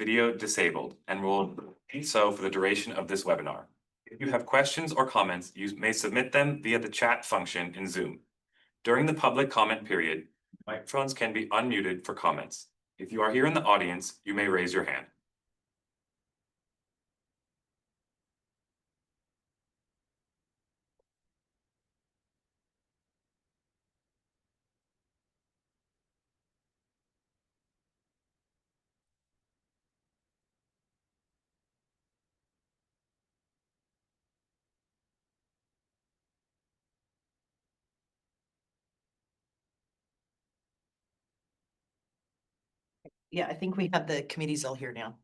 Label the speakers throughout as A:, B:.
A: video disabled and will be so for the duration of this webinar. If you have questions or comments, you may submit them via the chat function in Zoom. During the public comment period, microphones can be unmuted for comments. If you are here in the audience, you may raise your hand.
B: Yeah, I think we have the committees all here now.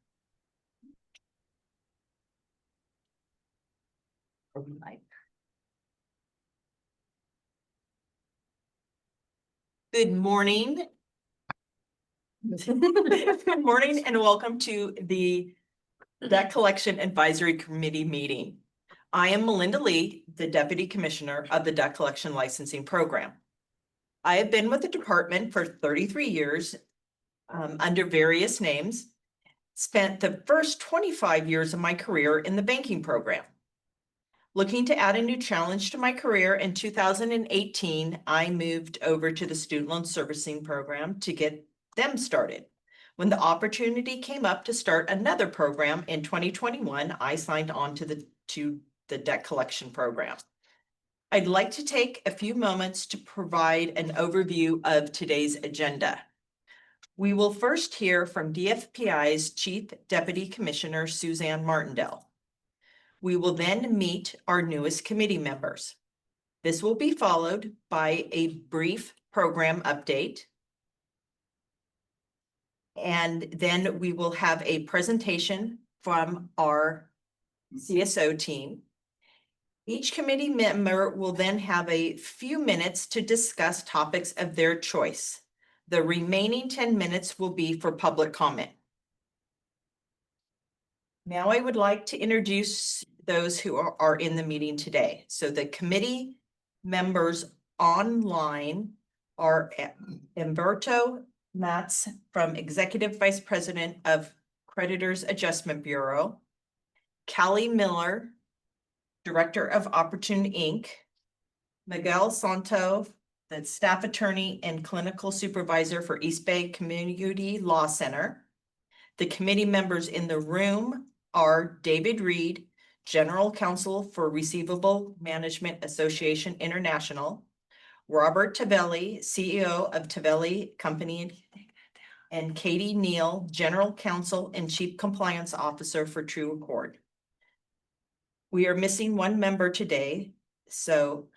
B: Good morning. Good morning and welcome to the Debt Collection Advisory Committee meeting. I am Melinda Lee, the Deputy Commissioner of the Debt Collection Licensing Program. I have been with the department for 33 years under various names, spent the first 25 years of my career in the banking program. Looking to add a new challenge to my career in 2018, I moved over to the Student Loan Servicing Program to get them started. When the opportunity came up to start another program in 2021, I signed on to the Debt Collection Program. I'd like to take a few moments to provide an overview of today's agenda. We will first hear from DFPI's Chief Deputy Commissioner, Suzanne Martindale. We will then meet our newest committee members. This will be followed by a brief program update. And then we will have a presentation from our CSO team. Each committee member will then have a few minutes to discuss topics of their choice. The remaining 10 minutes will be for public comment. Now I would like to introduce those who are in the meeting today. So the committee members online are Umberto Matz from Executive Vice President of Creditors Adjustment Bureau, Callie Miller, Director of Opportune Inc., Miguel Santo, the Staff Attorney and Clinical Supervisor for East Bay Community Law Center. The committee members in the room are David Reed, General Counsel for Receivable Management Association International, Robert Tavelli, CEO of Tavelli Company, and Katie Neal, General Counsel and Chief Compliance Officer for True Accord. We are missing one member today. So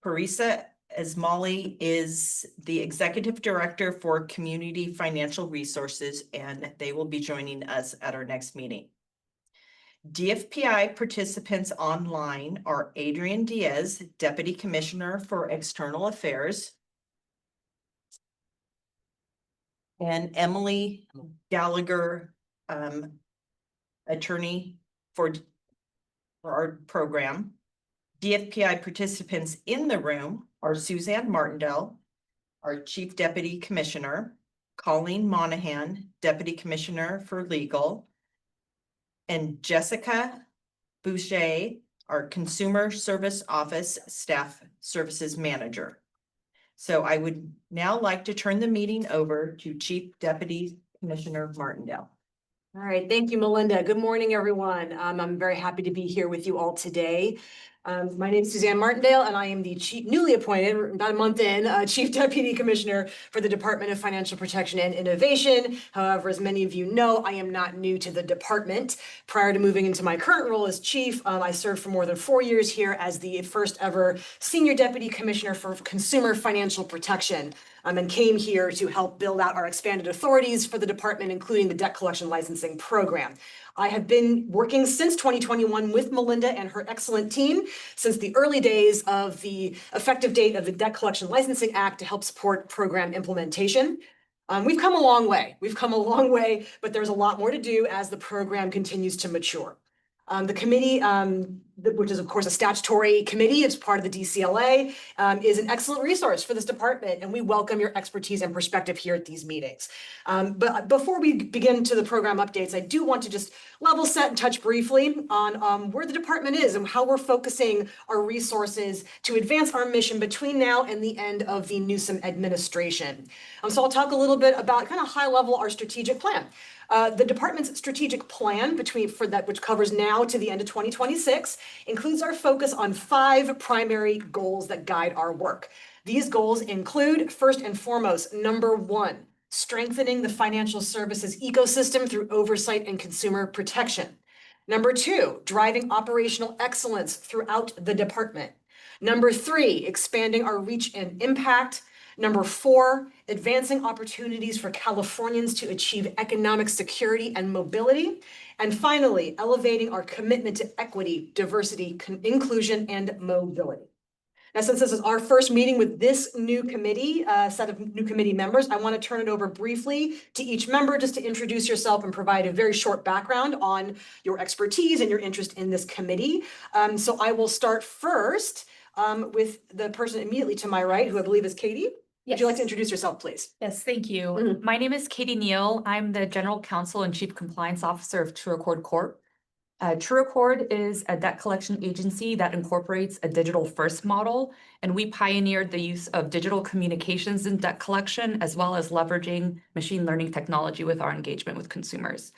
B: Parisa Esmali is the Executive Director for Community Financial Resources, and they will be joining us at our next meeting. DFPI participants online are Adrian Diaz, Deputy Commissioner for External Affairs, and Emily Gallagher, attorney for our program. DFPI participants in the room are Suzanne Martindale, our Chief Deputy Commissioner, Colleen Monahan, Deputy Commissioner for Legal, and Jessica Boucher, our Consumer Service Office Staff Services Manager. So I would now like to turn the meeting over to Chief Deputy Commissioner Martindale.
C: All right, thank you, Melinda. Good morning, everyone. I'm very happy to be here with you all today. My name is Suzanne Martindale, and I am the newly appointed, about a month in, Chief Deputy Commissioner for the Department of Financial Protection and Innovation. However, as many of you know, I am not new to the department. Prior to moving into my current role as Chief, I served for more than 4 years here as the first ever Senior Deputy Commissioner for Consumer Financial Protection. And came here to help build out our expanded authorities for the department, including the Debt Collection Licensing Program. I have been working since 2021 with Melinda and her excellent team since the early days of the effective date of the Debt Collection Licensing Act to help support program implementation. We've come a long way. But there's a lot more to do as the program continues to mature. The committee which is of course a statutory committee, it's part of the DCLA, is an excellent resource for this department, and we welcome your expertise and perspective here at these meetings. But before we begin to the program updates, I do want to just level set and touch briefly on where the department is and how we're focusing our resources to advance our mission between now and the end of the Newsom administration. So I'll talk a little bit about kind of high level our strategic plan. The department's strategic plan which covers now to the end of 2026, includes our focus on 5 primary goals that guide our work. These goals include, first and foremost, number 1, strengthening the financial services ecosystem through oversight and consumer protection. Number 2, driving operational excellence throughout the department. Number 3, expanding our reach and impact. Number 4, advancing opportunities for Californians to achieve economic security and mobility. And finally, elevating our commitment to equity, diversity, inclusion, and mobility. Now, since this is our first meeting with this new committee, set of new committee members, I want to turn it over briefly to each member just to introduce yourself and provide a very short background on your expertise and your interest in this committee. So I will start first with the person immediately to my right, who I believe is Katie. Would you like to introduce yourself, please?
D: Yes, thank you.
C: Mhm.
D: My name is Katie Neal. I'm the General Counsel and Chief Compliance Officer of TrueAccord Corp. TrueAccord is a debt collection agency that incorporates a digital first model, and we pioneered the use of digital communications in debt collection, as well as leveraging machine learning technology with our engagement with consumers.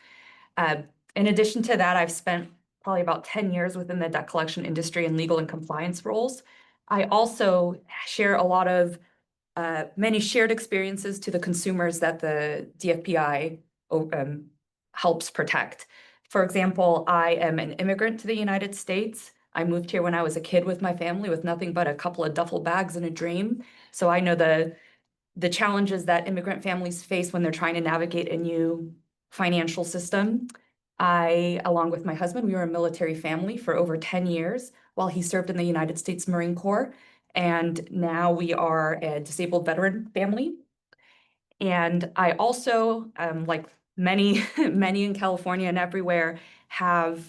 D: In addition to that, I've spent probably about 10 years within the debt collection industry in legal and compliance roles. I also share a lot of many shared experiences to the consumers that the DFPI helps protect. For example, I am an immigrant to the United States. I moved here when I was a kid with my family with nothing but a couple of duffel bags and a dream. So I know the challenges that immigrant families face when they're trying to navigate a new financial system. I, along with my husband, we were a military family for over 10 years while he served in the United States Marine Corps. And now we are a disabled veteran family. And I also, like many, many in California and everywhere, have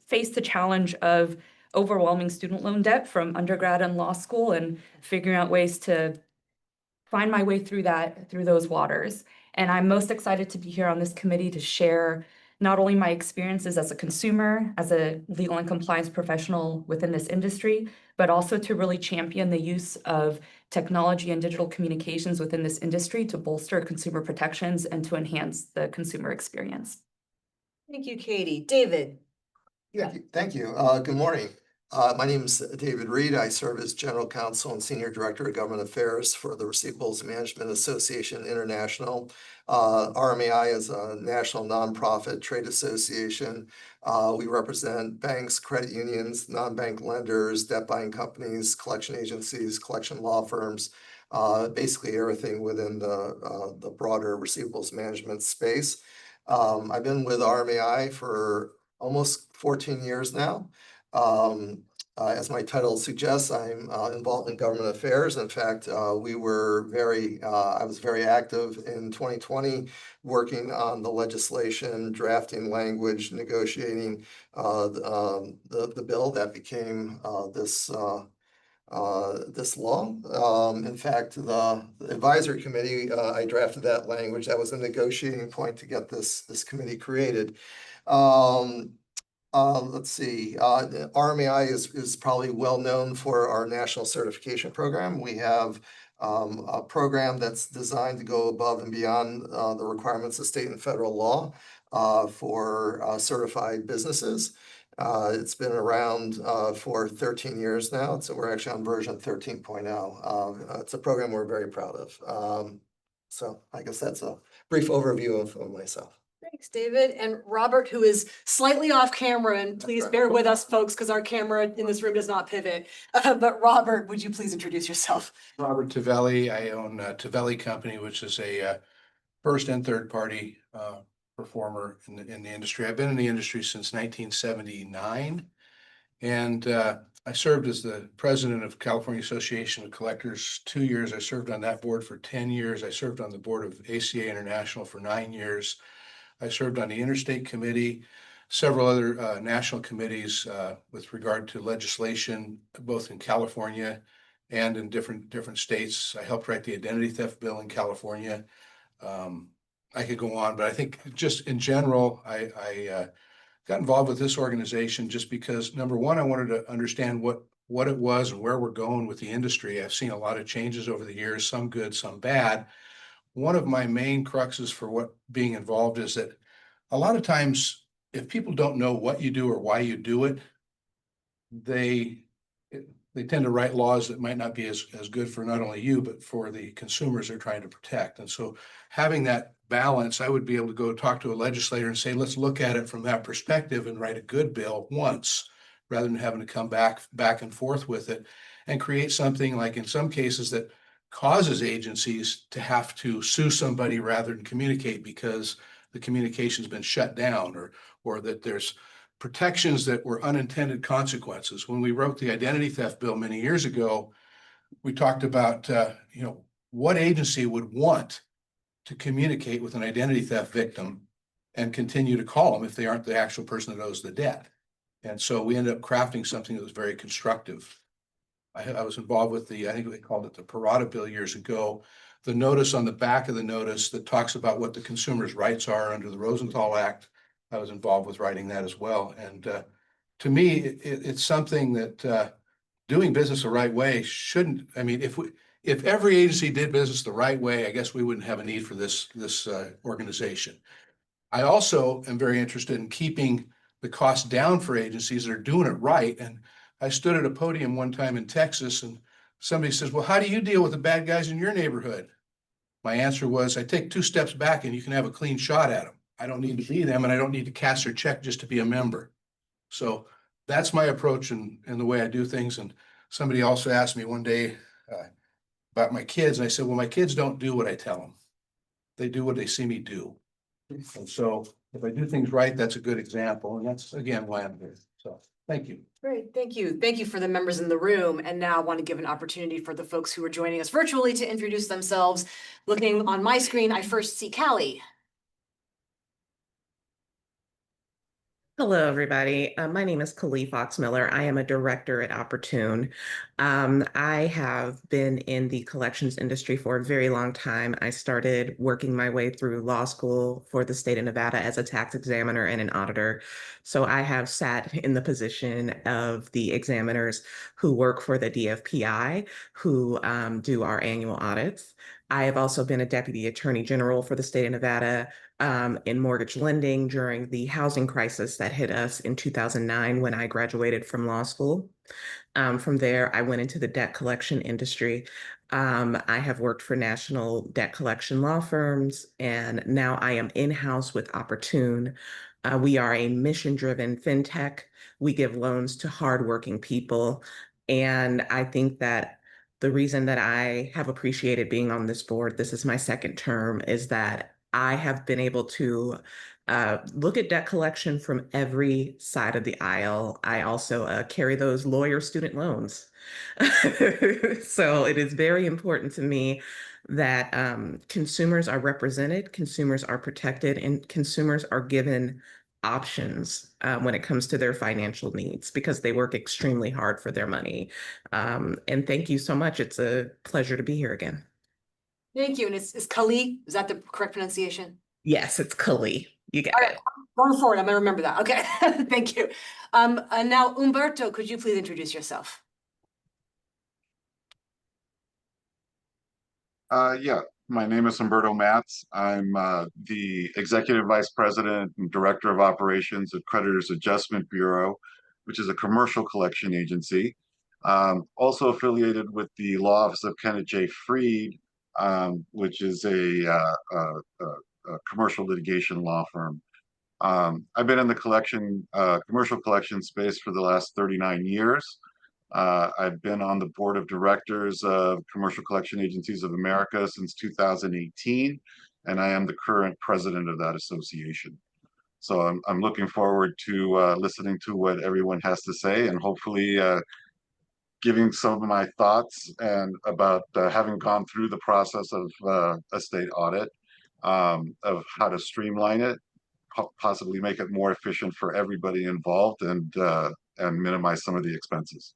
D: faced the challenge of overwhelming student loan debt from undergrad and law school, and figuring out ways to find my way through those waters. And I'm most excited to be here on this committee to share not only my experiences as a consumer, as a legal and compliance professional within this industry, but also to really champion the use of technology and digital communications within this industry to bolster consumer protections and to enhance the consumer experience.
C: Thank you, Katie. David.
E: Yeah, thank you. Good morning. My name is David Reed. I serve as General Counsel and Senior Director of Government Affairs for the Receivables Management Association International. RMAI is a national nonprofit trade association. We represent banks, credit unions, non-bank lenders, debt buying companies, collection agencies, collection law firms, basically everything within the broader receivables management space. I've been with RMAI for almost 14 years now. As my title suggests, I'm involved in government affairs. In fact, I was very active in 2020, working on the legislation, drafting language, negotiating the bill that became this law. In fact, the advisory committee, I drafted that language. That was a negotiating point to get this committee created. Let's see, RMAI is probably well known for our national certification program. We have a program that's designed to go above and beyond the requirements of state and federal law for certified businesses. It's been around for 13 years now, so we're actually on version 13.0. It's a program we're very proud of. So I guess that's a brief overview of myself.
C: Thanks, David. And Robert, who is slightly off camera, and please bear with us, folks, because our camera in this room does not pivot. But Robert, would you please introduce yourself?
F: Robert Tavelli. I own Tavelli Company, which is a first and third party performer in the industry. I've been in the industry since 1979, and I served as the president of California Association of Collectors 2 years. I served on that board for 10 years. I served on the board of ACA International for 9 years. I served on the Interstate Committee, several other national committees with regard to legislation, both in California and in different states. I helped write the identity theft bill in California. I could go on, but I think just in general, I got involved with this organization just because, number one, I wanted to understand what it was and where we're going with the industry. I've seen a lot of changes over the years, some good, some bad. One of my main cruxes for what being involved is that a lot of times, if people don't know what you do or why you do it, they tend to write laws that might not be as good for not only you, but for the consumers they're trying to protect. And so having that balance, I would be able to go talk to a legislator and say, let's look at it from that perspective and write a good bill once, rather than having to come back and forth with it and create something like in some cases that causes agencies to have to sue somebody rather than communicate because the communication's been shut down, or that there's protections that were unintended consequences. When we wrote the identity theft bill many years ago, we talked about, what agency would want to communicate with an identity theft victim and continue to call them if they aren't the actual person that owes the debt. And so we ended up crafting something that was very constructive. I was involved with I think they called it the Parada bill years ago. The notice on the back of the notice that talks about what the consumer's rights are under the Rosenthal Act. I was involved with writing that as well. And to me, it's something that doing business the right way shouldn't, I mean, if every agency did business the right way, I guess we wouldn't have a need for this organization. I also am very interested in keeping the cost down for agencies that are doing it right. And I stood at a podium one time in Texas and somebody says, well, how do you deal with the bad guys in your neighborhood? My answer was, I take 2 steps back and you can have a clean shot at them. I don't need to be them and I don't need to cash their check just to be a member. So that's my approach and the way I do things. And somebody also asked me one day about my kids. And I said, well, my kids don't do what I tell them. They do what they see me do. And so if I do things right, that's a good example. And that's, again, why I'm here. So thank you.
C: Great, thank you. Thank you for the members in the room. And now I want to give an opportunity for the folks who are joining us virtually to introduce themselves. Looking on my screen, I first see Callie.
G: Hello, everybody. My name is Kali Fox-Miller. I am a director at Opportune. I have been in the collections industry for a very long time. I started working my way through law school for the state of Nevada as a tax examiner and an auditor. So I have sat in the position of the examiners who work for the DFPI, who do our annual audits. I have also been a deputy attorney general for the state of Nevada in mortgage lending during the housing crisis that hit us in 2009 when I graduated from law school. From there, I went into the debt collection industry. I have worked for national debt collection law firms, and now I am in-house with Opportune. We are a mission-driven fintech. We give loans to hardworking people. And I think that the reason that I have appreciated being on this board, this is my second term, is that I have been able to look at debt collection from every side of the aisle. I also carry those lawyer student loans. So it is very important to me that consumers are represented, consumers are protected, and consumers are given options when it comes to their financial needs because they work extremely hard for their money. And thank you so much. It's a pleasure to be here again.
C: Thank you. And it's Kali, is that the correct pronunciation?
G: Yes, it's Kali. You got
C: All right,
G: it.
C: going forward, I'm gonna remember that. Okay, thank you. And now Umberto, could you please introduce yourself?
H: Yeah, my name is Humberto Matz. I'm the Executive Vice President and Director of Operations at Creditors Adjustment Bureau, which is a commercial collection agency. Also affiliated with the Law Office of Kenneth J. Freed, which is a commercial litigation law firm. I've been in the commercial collection space for the last 39 years. I've been on the board of directors of Commercial Collection Agencies of America since 2018, and I am the current president of that association. So I'm looking forward to listening to what everyone has to say and hopefully giving some of my thoughts and about having gone through the process of a state audit, of how to streamline it, possibly make it more efficient for everybody involved and minimize some of the expenses.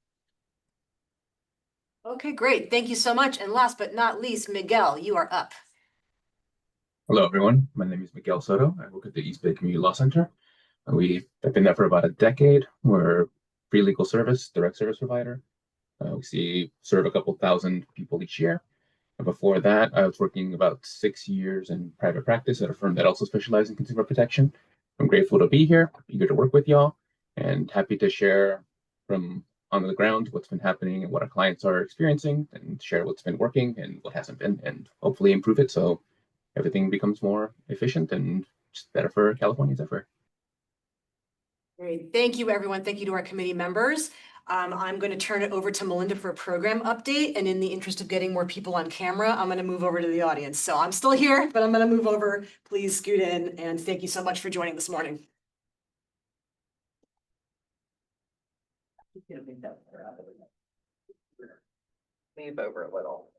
C: Okay, great. Thank you so much. And last but not least, Miguel, you are up.
I: Hello, everyone. My name is Miguel Soto. I work at the East Bay Community Law Center. I've been there for about a decade. We're free legal service, direct service provider. We serve a couple thousand people each year. And before that, I was working about 6 years in private practice at a firm that also specializes in consumer protection. I'm grateful to be here, eager to work with y'all, and happy to share from on the ground what's been happening and what our clients are experiencing, and share what's been working and what hasn't been, and hopefully improve it so everything becomes more efficient and just better for Californians everywhere.
C: Great. Thank you, everyone. Thank you to our committee members. I'm going to turn it over to Melinda for a program update. And in the interest of getting more people on camera, I'm going to move over to the audience. So I'm still here, but I'm going to move over. Please scoot in. And thank you so much for joining this morning.
B: Move over a little.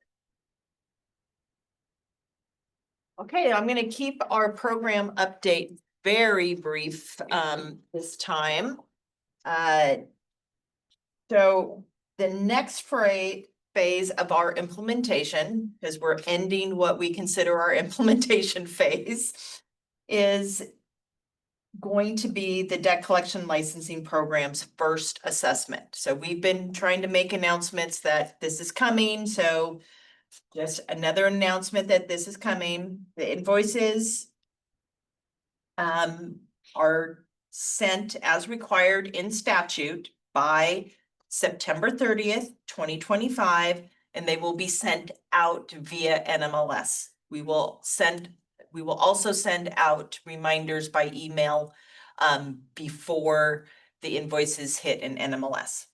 B: Okay, I'm gonna keep our program update very brief this time. So the next phase of our implementation, because we're ending what we consider our implementation phase, is going to be the debt collection licensing program's first assessment. So we've been trying to make announcements that this is coming, so just another announcement that this is coming. The invoices are sent as required in statute by September 30th, 2025, and they will be sent out via NMLS. We will also send out reminders by email before the invoices hit in NMLS.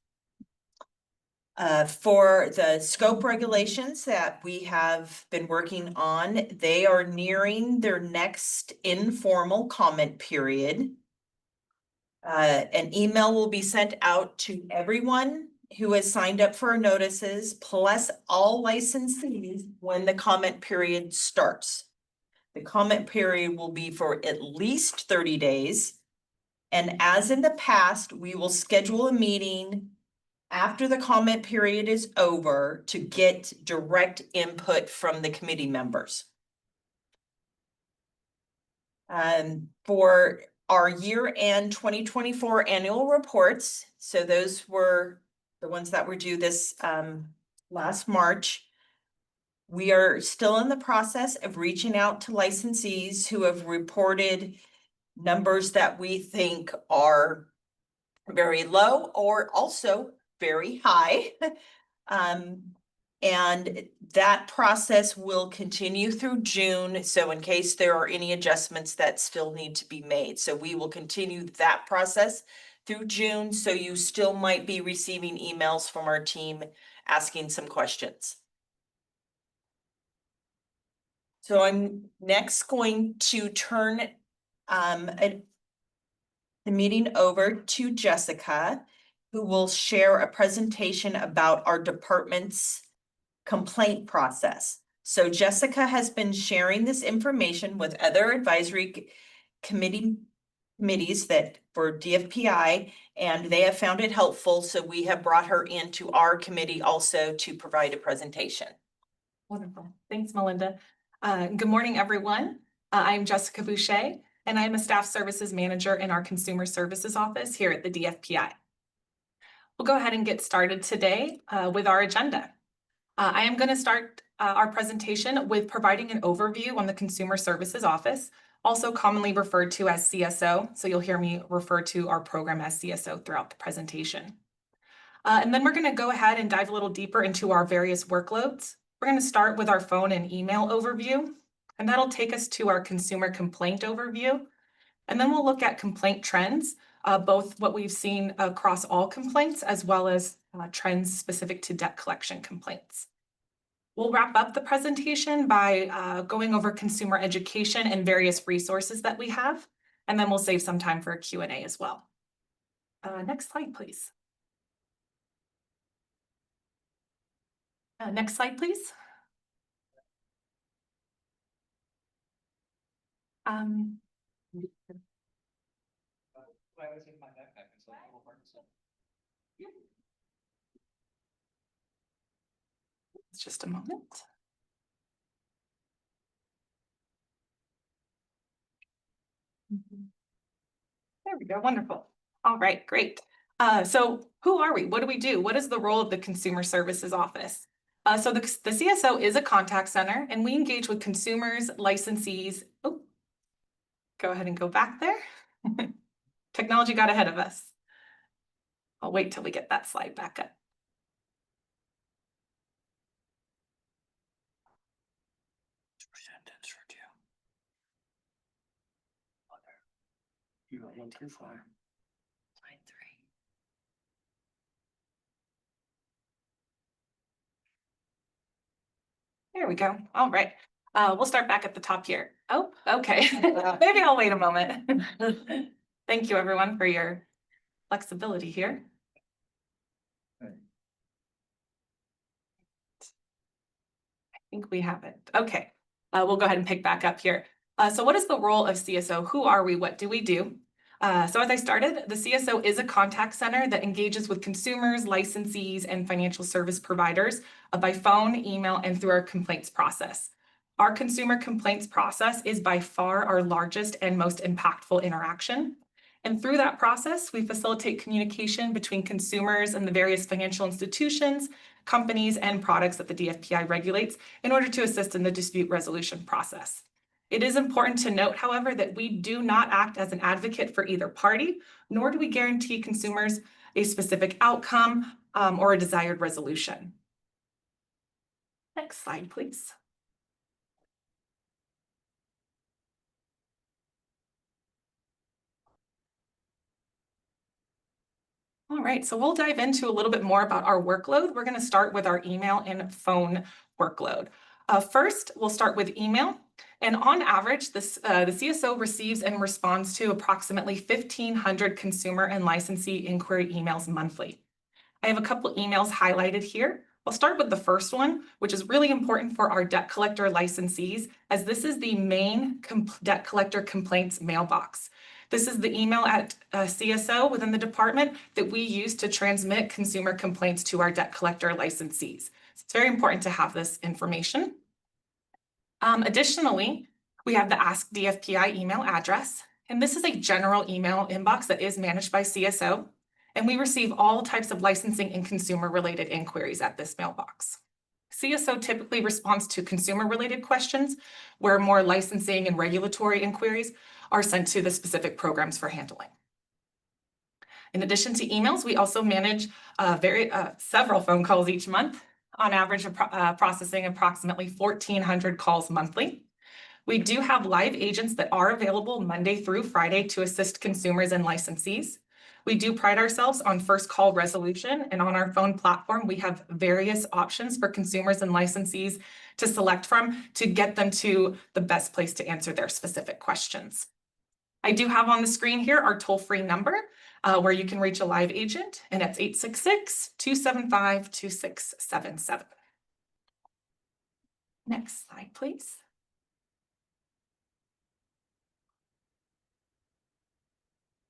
B: For the scope regulations that we have been working on, they are nearing their next informal comment period. An email will be sent out to everyone who has signed up for our notices, plus all licensees when the comment period starts. The comment period will be for at least 30 days. And as in the past, we will schedule a meeting after the comment period is over to get direct input from the committee members. For our year-end 2024 annual reports, so those were the ones that were due this last March. We are still in the process of reaching out to licensees who have reported numbers that we think are very low or also very high. And that process will continue through June. So in case there are any adjustments that still need to be made. So we will continue that process through June. So you still might be receiving emails from our team asking some questions. So I'm next going to turn the meeting over to Jessica, who will share a presentation about our department's complaint process. So Jessica has been sharing this information with other advisory committees that for DFPI, and they have found it helpful. So we have brought her into our committee also to provide a presentation.
J: Wonderful. Thanks, Melinda. Good morning, everyone. I'm Jessica Boucher, and I'm a staff services manager in our consumer services office here at the DFPI. We'll go ahead and get started today with our agenda. I am going to start our presentation with providing an overview on the Consumer Services Office, also commonly referred to as CSO. So you'll hear me refer to our program as CSO throughout the presentation. And then we're going to go ahead and dive a little deeper into our various workloads. We're going to start with our phone and email overview, and that'll take us to our consumer complaint overview. And then we'll look at complaint trends, both what we've seen across all complaints as well as trends specific to debt collection complaints. We'll wrap up the presentation by going over consumer education and various resources that we have, and then we'll save some time for a Q&A as well. Next slide, please. Next slide, please. Just a moment. There we go, wonderful. All right, great. So who are we? What do we do? What is the role of the Consumer Services Office? So the CSO is a contact center and we engage with consumers, licensees. Oh, go ahead and go back there. Technology got ahead of us. I'll wait till we get that slide back up.
A: You went too far.
B: Slide 3.
J: There we go. All right. We'll start back at the top here. Oh, okay. Maybe I'll wait a moment. Thank you, everyone, for your flexibility here. I think we have it. Okay. We'll go ahead and pick back up here. So what is the role of CSO? Who are we? What do we do? So as I started, the CSO is a contact center that engages with consumers, licensees, and financial service providers by phone, email, and through our complaints process. Our consumer complaints process is by far our largest and most impactful interaction. And through that process, we facilitate communication between consumers and the various financial institutions, companies, and products that the DFPI regulates in order to assist in the dispute resolution process. It is important to note, however, that we do not act as an advocate for either party, nor do we guarantee consumers a specific outcome or a desired resolution. Next slide, please. All right, so we'll dive into a little bit more about our workload. We're going to start with our email and phone workload. First, we'll start with email. And on average, the CSO receives and responds to approximately 1,500 consumer and licensee inquiry emails monthly. I have a couple emails highlighted here. I'll start with the first one, which is really important for our debt collector licensees, as this is the main debt collector complaints mailbox. This is the email at CSO within the department that we use to transmit consumer complaints to our debt collector licensees. So it's very important to have this information. Additionally, we have the Ask DFPI email address, and this is a general email inbox that is managed by CSO, and we receive all types of licensing and consumer-related inquiries at this mailbox. CSO typically responds to consumer-related questions, where more licensing and regulatory inquiries are sent to the specific programs for handling. In addition to emails, we also manage several phone calls each month, on average processing approximately 1,400 calls monthly. We do have live agents that are available Monday through Friday to assist consumers and licensees. We do pride ourselves on first call resolution, and on our phone platform, we have various options for consumers and licensees to select from to get them to the best place to answer their specific questions. I do have on the screen here our toll-free number where you can reach a live agent, and it's 866-275-2677. Next slide, please.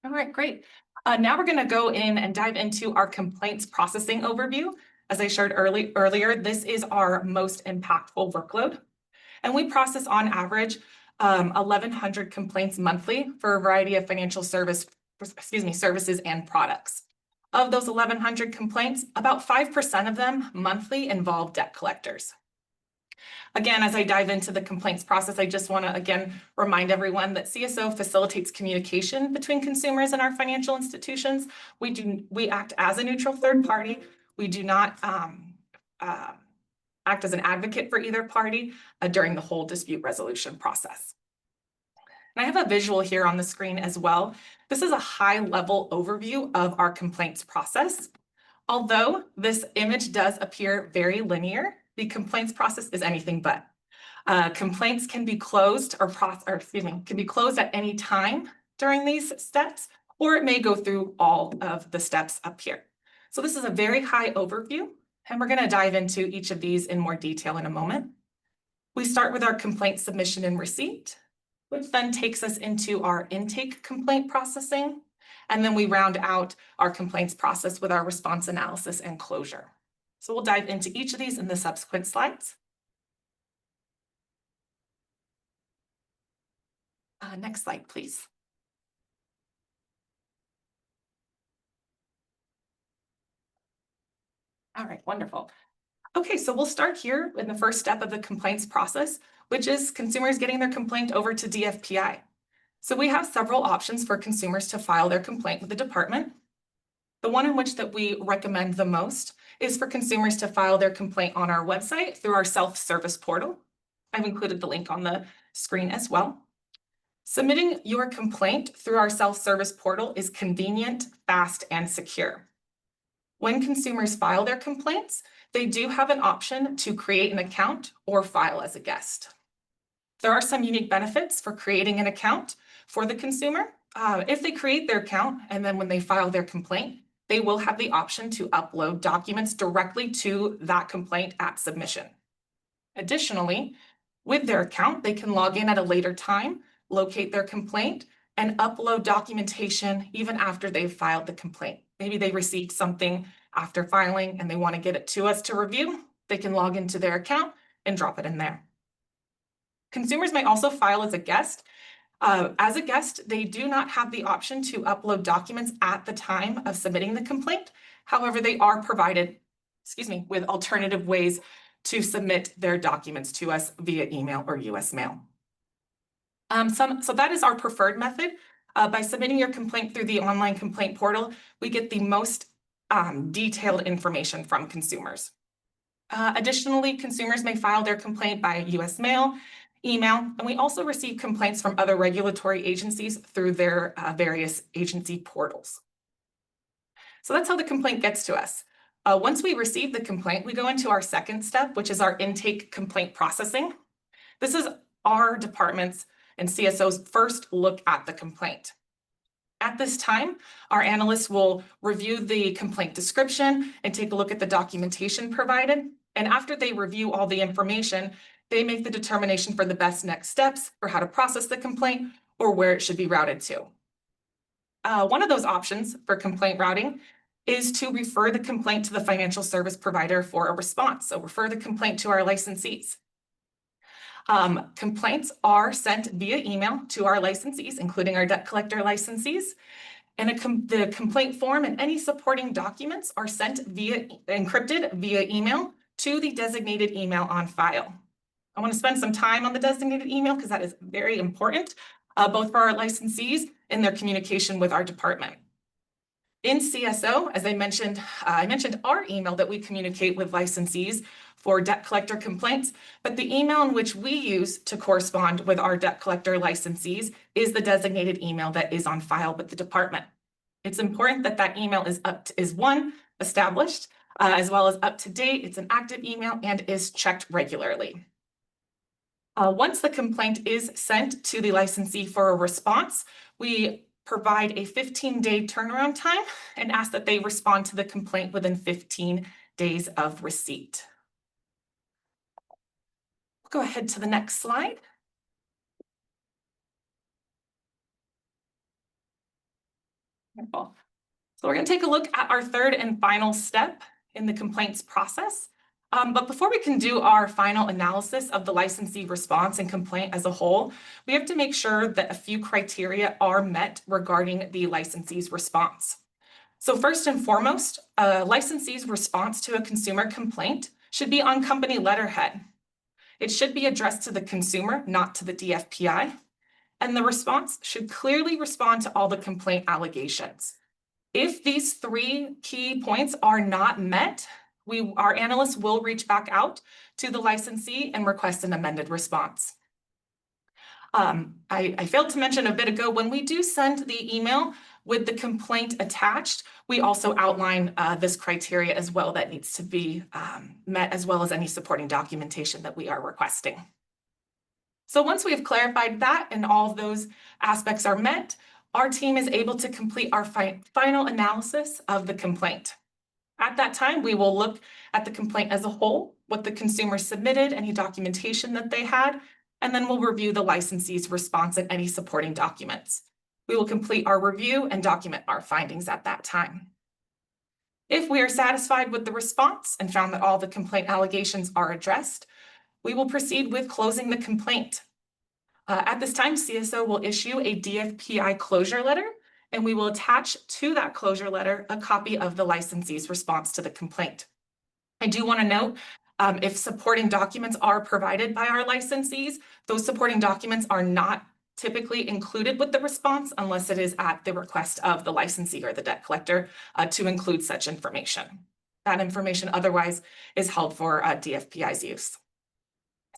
J: All right, great. Now we're going to go in and dive into our complaints processing overview. As I shared earlier, this is our most impactful workload, and we process on average 1,100 complaints monthly for a variety of financial services and products. Of those 1,100 complaints, about 5% of them monthly involve debt collectors. Again, as I dive into the complaints process, I just want to again remind everyone that CSO facilitates communication between consumers and our financial institutions. We act as a neutral third party. We do not act as an advocate for either party during the whole dispute resolution process. And I have a visual here on the screen as well. This is a high-level overview of our complaints process. Although this image does appear very linear, the complaints process is anything but. Complaints can be closed can be closed at any time during these steps, or it may go through all of the steps up here. So this is a very high overview, and we're going to dive into each of these in more detail in a moment. We start with our complaint submission and receipt, which then takes us into our intake complaint processing. And then we round out our complaints process with our response analysis and closure. So we'll dive into each of these in the subsequent slides. Next slide, please. All right, wonderful. Okay, so we'll start here in the first step of the complaints process, which is consumers getting their complaint over to DFPI. So we have several options for consumers to file their complaint with the department. The one in which that we recommend the most is for consumers to file their complaint on our website through our self-service portal. I've included the link on the screen as well. Submitting your complaint through our self-service portal is convenient, fast, and secure. When consumers file their complaints, they do have an option to create an account or file as a guest. There are some unique benefits for creating an account for the consumer. If they create their account and then when they file their complaint, they will have the option to upload documents directly to that complaint at submission. Additionally, with their account, they can log in at a later time, locate their complaint, and upload documentation even after they've filed the complaint. Maybe they received something after filing and they want to get it to us to review. They can log into their account and drop it in there. Consumers may also file as a guest. As a guest, they do not have the option to upload documents at the time of submitting the complaint. However, they are provided, with alternative ways to submit their documents to us via email or US mail. So that is our preferred method. By submitting your complaint through the online complaint portal, we get the most detailed information from consumers. Additionally, consumers may file their complaint by US mail, email, and we also receive complaints from other regulatory agencies through their various agency portals. So that's how the complaint gets to us. Once we receive the complaint, we go into our second step, which is our intake complaint processing. This is our department's and CSO's first look at the complaint. At this time, our analysts will review the complaint description and take a look at the documentation provided. And after they review all the information, they make the determination for the best next steps for how to process the complaint or where it should be routed to. One of those options for complaint routing is to refer the complaint to the financial service provider for a response. So refer the complaint to our licensees. Complaints are sent via email to our licensees, including our debt collector licensees. And the complaint form and any supporting documents are sent encrypted via email to the designated email on file. I want to spend some time on the designated email because that is very important, both for our licensees and their communication with our department. In CSO, as I mentioned our email that we communicate with licensees for debt collector complaints, but the email in which we use to correspond with our debt collector licensees is the designated email that is on file with the department. It's important that that email is established, as well as up to date. It's an active email and is checked regularly. Once the complaint is sent to the licensee for a response, we provide a 15-day turnaround time and ask that they respond to the complaint within 15 days of receipt. Go ahead to the next slide. Wonderful. So we're going to take a look at our third and final step in the complaints process. But before we can do our final analysis of the licensee response and complaint as a whole, we have to make sure that a few criteria are met regarding the licensee's response. So first and foremost, a licensee's response to a consumer complaint should be on company letterhead. It should be addressed to the consumer, not to the DFPI, and the response should clearly respond to all the complaint allegations. If these three key points are not met, our analysts will reach back out to the licensee and request an amended response. I failed to mention a bit ago, when we do send the email with the complaint attached, we also outline this criteria as well that needs to be met, as well as any supporting documentation that we are requesting. So once we have clarified that and all of those aspects are met, our team is able to complete our final analysis of the complaint. At that time, we will look at the complaint as a whole, what the consumer submitted, any documentation that they had, and then we'll review the licensee's response and any supporting documents. We will complete our review and document our findings at that time. If we are satisfied with the response and found that all the complaint allegations are addressed, we will proceed with closing the complaint. At this time, CSO will issue a DFPI closure letter, and we will attach to that closure letter a copy of the licensee's response to the complaint. I do want to note, if supporting documents are provided by our licensees, those supporting documents are not typically included with the response unless it is at the request of the licensee or the debt collector to include such information. That information otherwise is held for DFPI's use.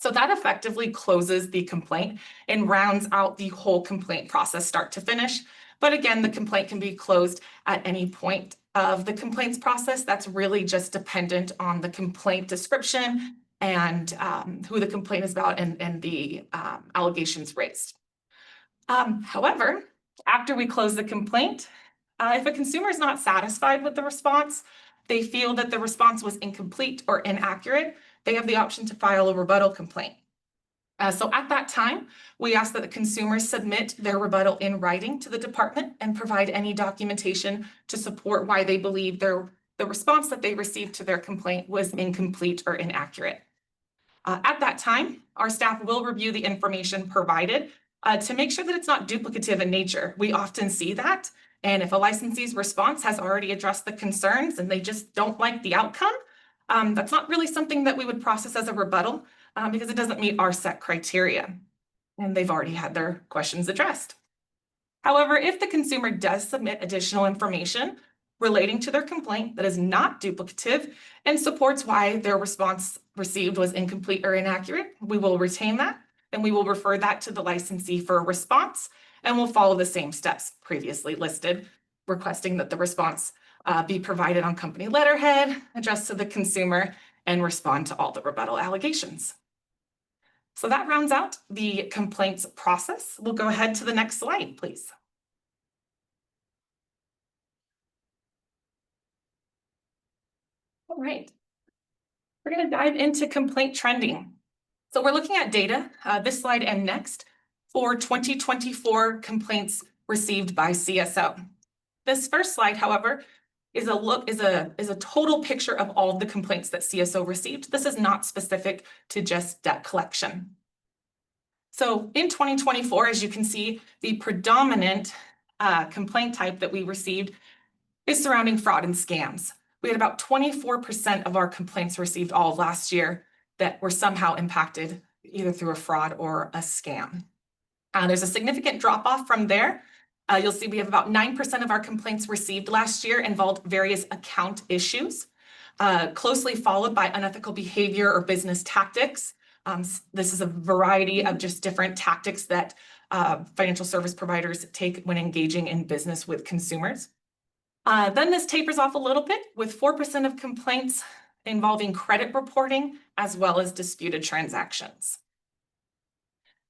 J: So that effectively closes the complaint and rounds out the whole complaint process start to finish. But again, the complaint can be closed at any point of the complaints process. That's really just dependent on the complaint description and who the complaint is about and the allegations raised. However, after we close the complaint, if a consumer is not satisfied with the response, they feel that the response was incomplete or inaccurate, they have the option to file a rebuttal complaint. So at that time, we ask that the consumer submit their rebuttal in writing to the department and provide any documentation to support why they believe the response that they received to their complaint was incomplete or inaccurate. At that time, our staff will review the information provided to make sure that it's not duplicative in nature. We often see that. And if a licensee's response has already addressed the concerns and they just don't like the outcome, that's not really something that we would process as a rebuttal because it doesn't meet our set criteria. And they've already had their questions addressed. However, if the consumer does submit additional information relating to their complaint that is not duplicative and supports why their response received was incomplete or inaccurate, we will retain that and we will refer that to the licensee for a response, and we'll follow the same steps previously listed, requesting that the response be provided on company letterhead, addressed to the consumer, and respond to all the rebuttal allegations. So that rounds out the complaints process. We'll go ahead to the next slide, please. All right, we're going to dive into complaint trending. So we're looking at data, this slide and next, for 2024 complaints received by CSO. This first slide, however, is a total picture of all of the complaints that CSO received. This is not specific to just debt collection. So in 2024, as you can see, the predominant complaint type that we received is surrounding fraud and scams. We had about 24% of our complaints received all of last year that were somehow impacted either through a fraud or a scam. There's a significant drop off from there. You'll see we have about 9% of our complaints received last year involved various account issues, closely followed by unethical behavior or business tactics. This is a variety of just different tactics that financial service providers take when engaging in business with consumers. Then this tapers off a little bit with 4% of complaints involving credit reporting as well as disputed transactions.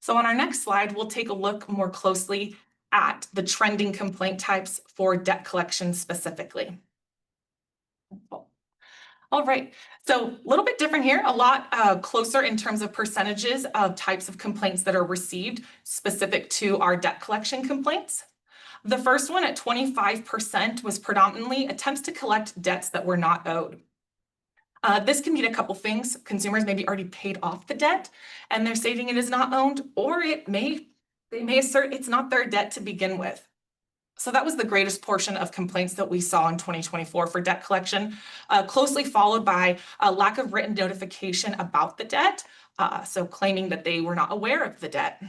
J: So on our next slide, we'll take a look more closely at the trending complaint types for debt collection specifically. All right, so a little bit different here, a lot closer in terms of percentages of types of complaints that are received specific to our debt collection complaints. The first one at 25% was predominantly attempts to collect debts that were not owed. This can mean a couple things. Consumers may be already paid off the debt and they're stating it is not owned, or they may assert it's not their debt to begin with. So that was the greatest portion of complaints that we saw in 2024 for debt collection, closely followed by a lack of written notification about the debt, so claiming that they were not aware of the debt.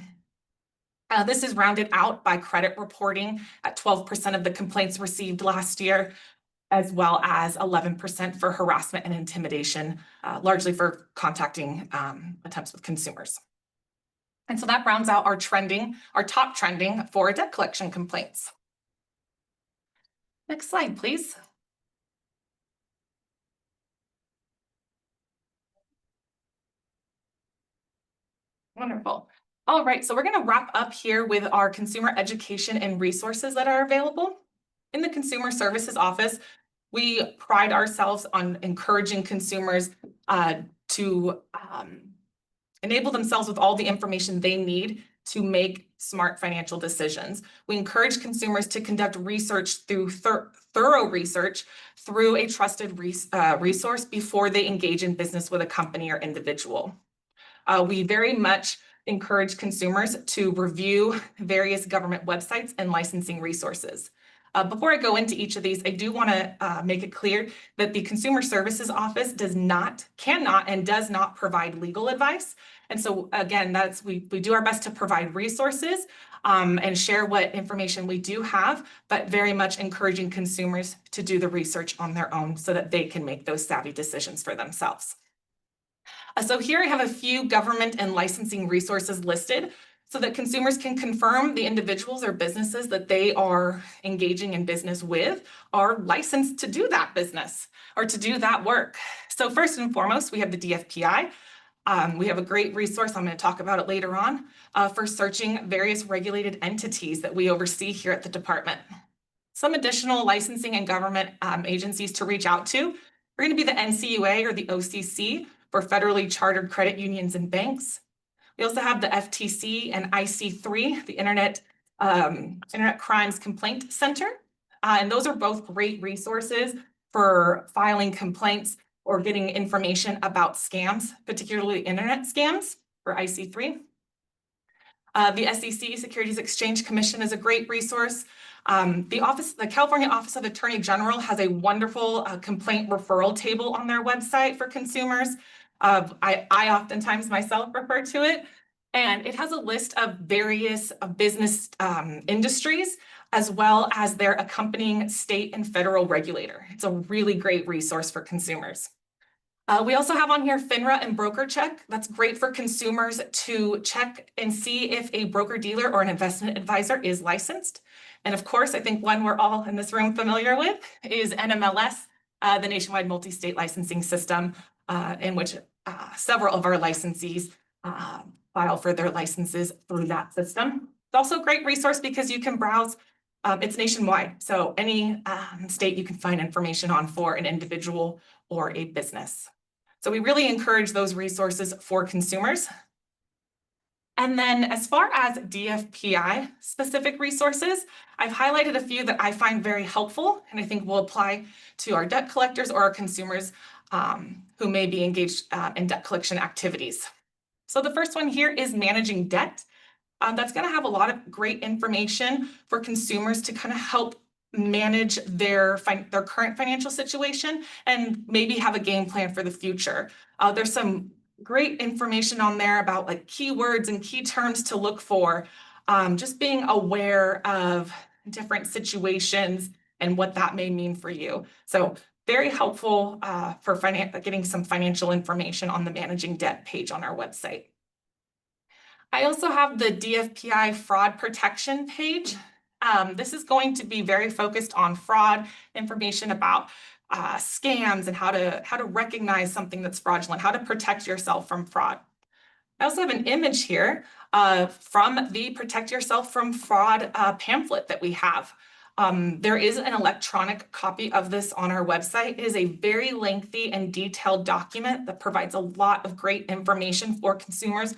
J: This is rounded out by credit reporting at 12% of the complaints received last year, as well as 11% for harassment and intimidation, largely for contacting attempts with consumers. And so that rounds out our top trending for debt collection complaints. Next slide, please. Wonderful. All right, so we're going to wrap up here with our consumer education and resources that are available. In the Consumer Services Office, we pride ourselves on encouraging consumers to enable themselves with all the information they need to make smart financial decisions. We encourage consumers to conduct research through thorough research through a trusted resource before they engage in business with a company or individual. We very much encourage consumers to review various government websites and licensing resources. Before I go into each of these, I do want to make it clear that the Consumer Services Office cannot, and does not provide legal advice. And so again, we do our best to provide resources and share what information we do have, but very much encouraging consumers to do the research on their own so that they can make those savvy decisions for themselves. So here I have a few government and licensing resources listed so that consumers can confirm the individuals or businesses that they are engaging in business with are licensed to do that business or to do that work. So first and foremost, we have the DFPI. We have a great resource, I'm going to talk about it later on, for searching various regulated entities that we oversee here at the department. Some additional licensing and government agencies to reach out to are going to be the NCUA or the OCC for federally chartered credit unions and banks. We also have the FTC and IC3, the Internet Crimes Complaint Center. And those are both great resources for filing complaints or getting information about scams, particularly internet scams for IC3. The SEC, Securities Exchange Commission, is a great resource. The California Office of Attorney General has a wonderful complaint referral table on their website for consumers. I oftentimes myself refer to it, and it has a list of various business industries as well as their accompanying state and federal regulator. It's a really great resource for consumers. We also have on here FINRA and BrokerCheck. That's great for consumers to check and see if a broker dealer or an investment advisor is licensed. And of course, I think one we're all in this room familiar with is NMLS, the Nationwide Multi-State Licensing System, in which several of our licensees file for their licenses through that system. It's also a great resource because you can browse, it's nationwide. So any state you can find information on for an individual or a business. So we really encourage those resources for consumers. And then as far as DFPI specific resources, I've highlighted a few that I find very helpful and I think will apply to our debt collectors or our consumers who may be engaged in debt collection activities. So the first one here is managing debt. That's going to have a lot of great information for consumers to kind of help manage their current financial situation and maybe have a game plan for the future. There's some great information on there about like keywords and key terms to look for, just being aware of different situations and what that may mean for you. So very helpful for getting some financial information on the managing debt page on our website. I also have the DFPI fraud protection page. This is going to be very focused on fraud, information about scams and how to recognize something that's fraudulent, how to protect yourself from fraud. I also have an image here from the Protect Yourself from Fraud pamphlet that we have. There is an electronic copy of this on our website. It is a very lengthy and detailed document that provides a lot of great information for consumers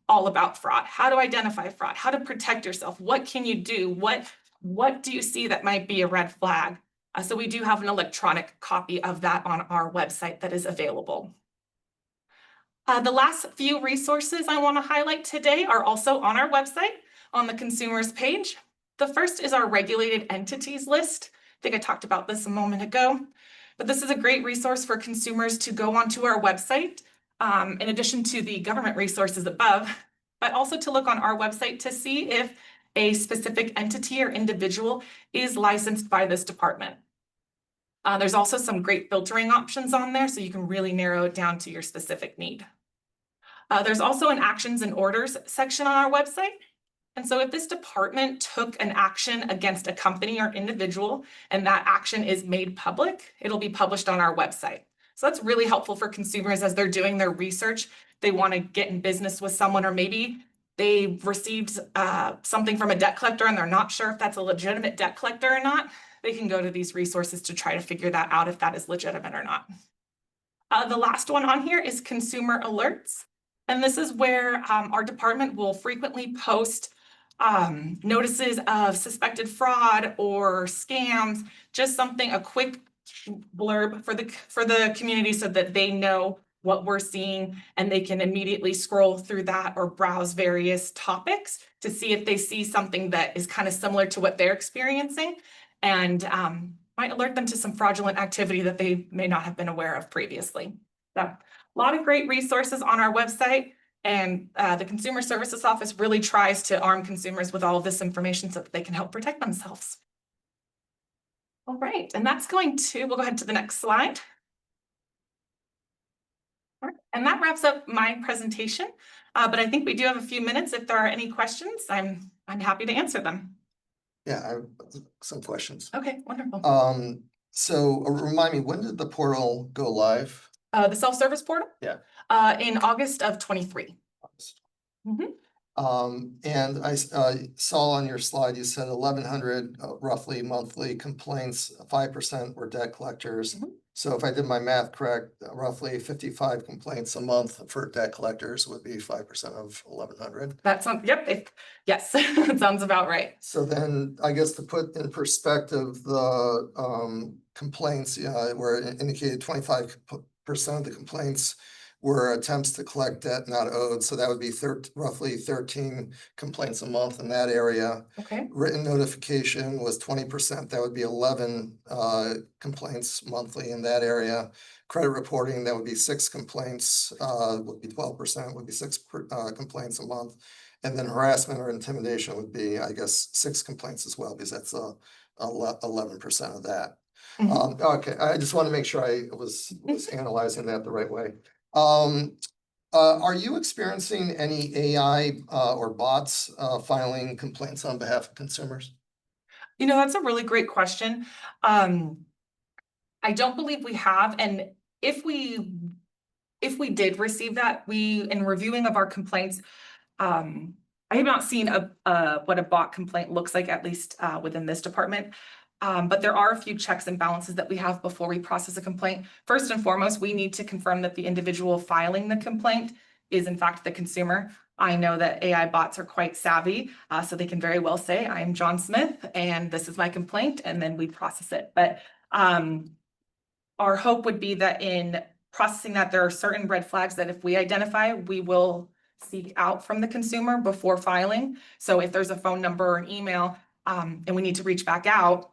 J: all about fraud, how to identify fraud, how to protect yourself, what can you do, what do you see that might be a red flag? So we do have an electronic copy of that on our website that is available. The last few resources I want to highlight today are also on our website on the consumers page. The first is our regulated entities list. I think I talked about this a moment ago, but this is a great resource for consumers to go onto our website, in addition to the government resources above, but also to look on our website to see if a specific entity or individual is licensed by this department. There's also some great filtering options on there, so you can really narrow it down to your specific need. There's also an actions and orders section on our website. And so if this department took an action against a company or individual and that action is made public, it'll be published on our website. So that's really helpful for consumers as they're doing their research. They want to get in business with someone, or maybe they received something from a debt collector and they're not sure if that's a legitimate debt collector or not. They can go to these resources to try to figure that out if that is legitimate or not. The last one on here is consumer alerts. And this is where our department will frequently post notices of suspected fraud or scams, just something, a quick blurb for the community so that they know what we're seeing and they can immediately scroll through that or browse various topics to see if they see something that is kind of similar to what they're experiencing and might alert them to some fraudulent activity that they may not have been aware of previously. So a lot of great resources on our website, and the Consumer Services Office really tries to arm consumers with all of this information so that they can help protect themselves. All right, and that's we'll go ahead to the next slide. All right, and that wraps up my presentation, but I think we do have a few minutes. If there are any questions, I'm happy to answer them.
E: Yeah, I have some questions.
J: Okay, wonderful.
E: So remind me, when did the portal go live?
J: The self-service portal?
E: Yeah.
J: In August of 23.
E: And I saw on your slide, you said 1,100 roughly monthly complaints, 5% were debt collectors. So if I did my math correct, roughly 55 complaints a month for debt collectors would be 5% of 1,100.
J: That's yep, yes, that sounds about right.
E: So then I guess to put in perspective, the complaints, where it indicated 25% of the complaints were attempts to collect debt not owed. So that would be roughly 13 complaints a month in that area.
J: Okay.
E: Written notification was 20%. That would be 11 complaints monthly in that area. Credit reporting, that would be 6 complaints, would be 12%, would be 6 complaints a month. And then harassment or intimidation would be, I guess, 6 complaints as well, because that's 11% of that. Okay, I just want to make sure I was analyzing that the right way. Are you experiencing any AI or bots filing complaints on behalf of consumers?
J: You know, that's a really great question. I don't believe we have, and if we did receive that, in reviewing of our complaints, I have not seen what a bot complaint looks like, at least within this department. But there are a few checks and balances that we have before we process a complaint. First and foremost, we need to confirm that the individual filing the complaint is in fact the consumer. I know that AI bots are quite savvy, so they can very well say, I'm John Smith and this is my complaint, and then we process it. But our hope would be that in processing that, there are certain red flags that if we identify, we will seek out from the consumer before filing. So if there's a phone number or an email and we need to reach back out,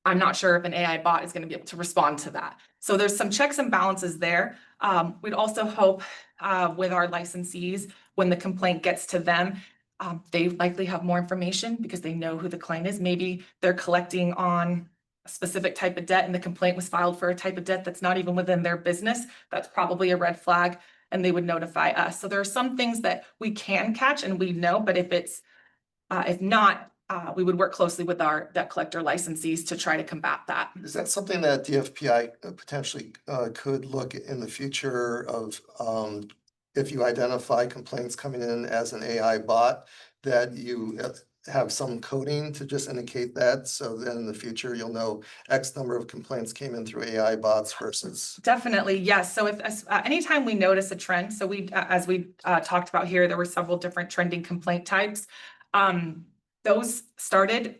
J: I'm not sure if an AI bot is going to be able to respond to that. So there's some checks and balances there. We'd also hope with our licensees, when the complaint gets to them, they likely have more information because they know who the client is. Maybe they're collecting on a specific type of debt and the complaint was filed for a type of debt that's not even within their business. That's probably a red flag and they would notify us. So there are some things that we can catch and we know, but if not, we would work closely with our debt collector licensees to try to combat that.
E: Is that something that DFPI potentially could look in the future of if you identify complaints coming in as an AI bot, that you have some coding to just indicate that, so then in the future you'll know X number of complaints came in through AI bots versus?
J: Definitely, yes. So if anytime we notice a trend, so as we talked about here, there were several different trending complaint types. Those started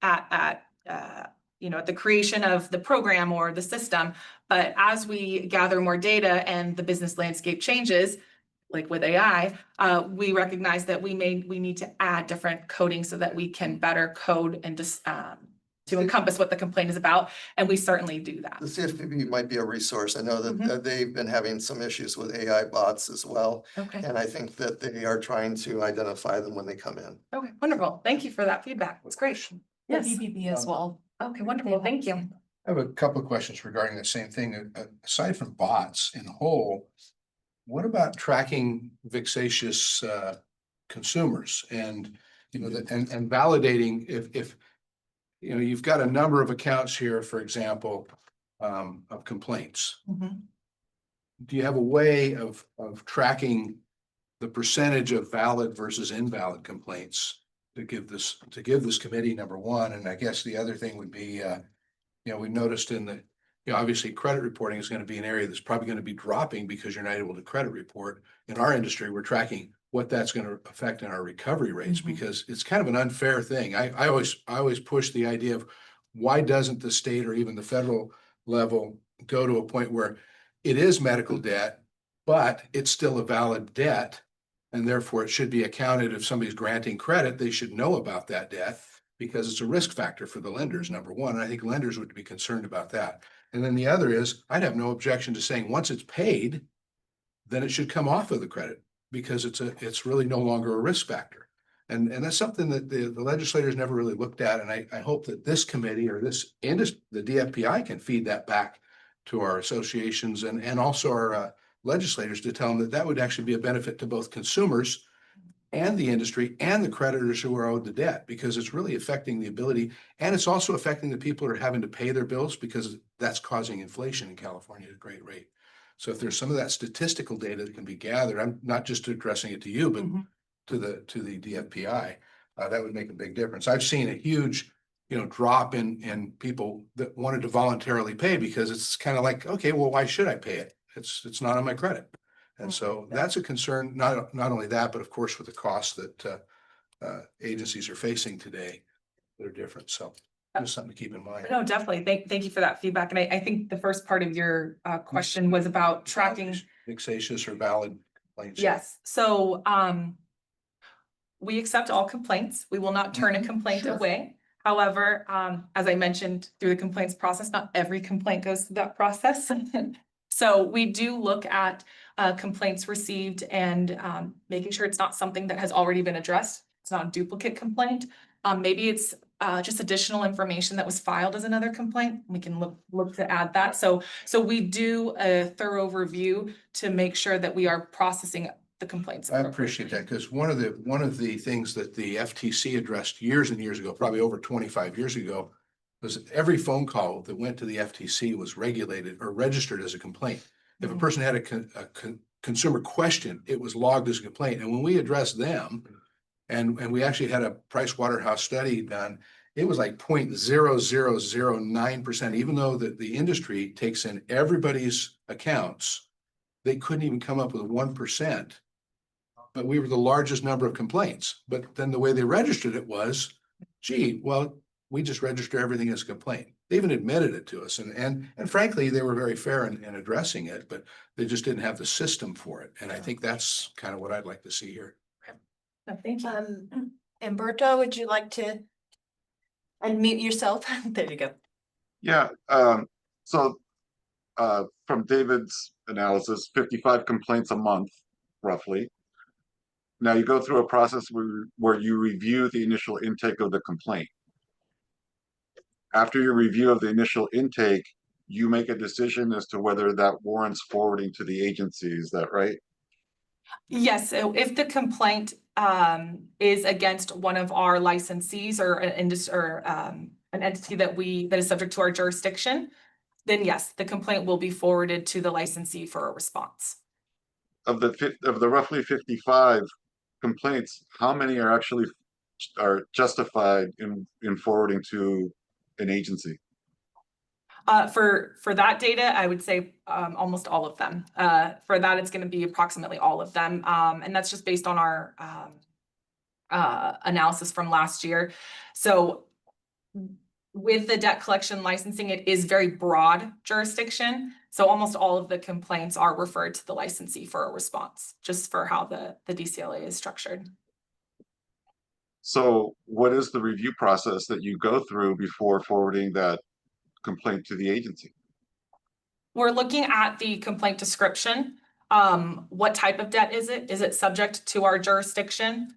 J: at the creation of the program or the system. But as we gather more data and the business landscape changes, like with AI, we recognize that we need to add different coding so that we can better code and just to encompass what the complaint is about. And we certainly do that.
E: The CFPB might be a resource. I know that they've been having some issues with AI bots as well.
J: Okay.
E: And I think that they are trying to identify them when they come in.
J: Okay, wonderful. Thank you for that feedback. That's great. Yes.
D: BBB as well.
J: Okay, wonderful. Thank you.
F: I have a couple of questions regarding the same thing. Aside from bots in whole, what about tracking vexatious consumers and and validating if you've got a number of accounts here, for example, of complaints. Do you have a way of tracking the percentage of valid versus invalid complaints to give this committee, number one? And I guess the other thing would be, we noticed in the obviously credit reporting is going to be an area that's probably going to be dropping because you're not able to credit report. In our industry, we're tracking what that's going to affect in our recovery rates, because it's kind of an unfair thing. I always push the idea of why doesn't the state or even the federal level go to a point where it is medical debt, but it's still a valid debt, and therefore it should be accounted. If somebody's granting credit, they should know about that debt because it's a risk factor for the lenders, number one. And I think lenders would be concerned about that. And then the other is, I'd have no objection to saying once it's paid, then it should come off of the credit because it's really no longer a risk factor. And that's something that the legislators never really looked at. And I hope that this committee or this industry, the DFPI, can feed that back to our associations and also our legislators to tell them that that would actually be a benefit to both consumers and the industry and the creditors who are owed the debt, because it's really affecting the ability, and it's also affecting the people who are having to pay their bills, because that's causing inflation in California at a great rate. So if there's some of that statistical data that can be gathered, I'm not just addressing it to you, but to the DFPI, that would make a big difference. I've seen a huge, drop in people that wanted to voluntarily pay, because it's kind of like, okay, well, why should I pay it? It's not on my credit. And so that's a concern, not only that, but of course, with the costs that agencies are facing today, that are different. So just something to keep in mind.
J: No, definitely. Thank you for that feedback. And I think the first part of your question was about tracking.
F: Vexatious or valid complaints.
J: Yes, so we accept all complaints. We will not turn a complaint away. However, as I mentioned, through the complaints process, not every complaint goes through that process. So we do look at complaints received and making sure it's not something that has already been addressed. It's not a duplicate complaint. Maybe it's just additional information that was filed as another complaint. We can look to add that. So we do a thorough review to make sure that we are processing the complaints.
F: I appreciate that, because one of the things that the FTC addressed years and years ago, probably over 25 years ago, was every phone call that went to the FTC was regulated or registered as a complaint. If a person had a consumer question, it was logged as a complaint. And when we addressed them, and we actually had a Price Waterhouse study done, it was like 0.0009%, even though the industry takes in everybody's accounts, they couldn't even come up with 1%. But we were the largest number of complaints. But then the way they registered it was, gee, well, we just register everything as a complaint. They even admitted it to us. And frankly, they were very fair in addressing it, but they just didn't have the system for it. And I think that's kind of what I'd like to see here.
J: Thank you.
B: Umberto, would you like to unmute yourself? There you go.
H: Yeah, so from David's analysis, 55 complaints a month, roughly. Now you go through a process where you review the initial intake of the complaint. After your review of the initial intake, you make a decision as to whether that warrants forwarding to the agency. Is that right?
J: Yes, so if the complaint is against one of our licensees or an entity that is subject to our jurisdiction, then yes, the complaint will be forwarded to the licensee for a response.
H: Of the roughly 55 complaints, how many are justified in forwarding to an agency?
J: For that data, I would say almost all of them. For that, it's going to be approximately all of them. And that's just based on our analysis from last year. So with the debt collection licensing, it is very broad jurisdiction. So almost all of the complaints are referred to the licensee for a response, just for how the DCLA is structured.
H: So what is the review process that you go through before forwarding that complaint to the agency?
J: We're looking at the complaint description. What type of debt is it? Is it subject to our jurisdiction?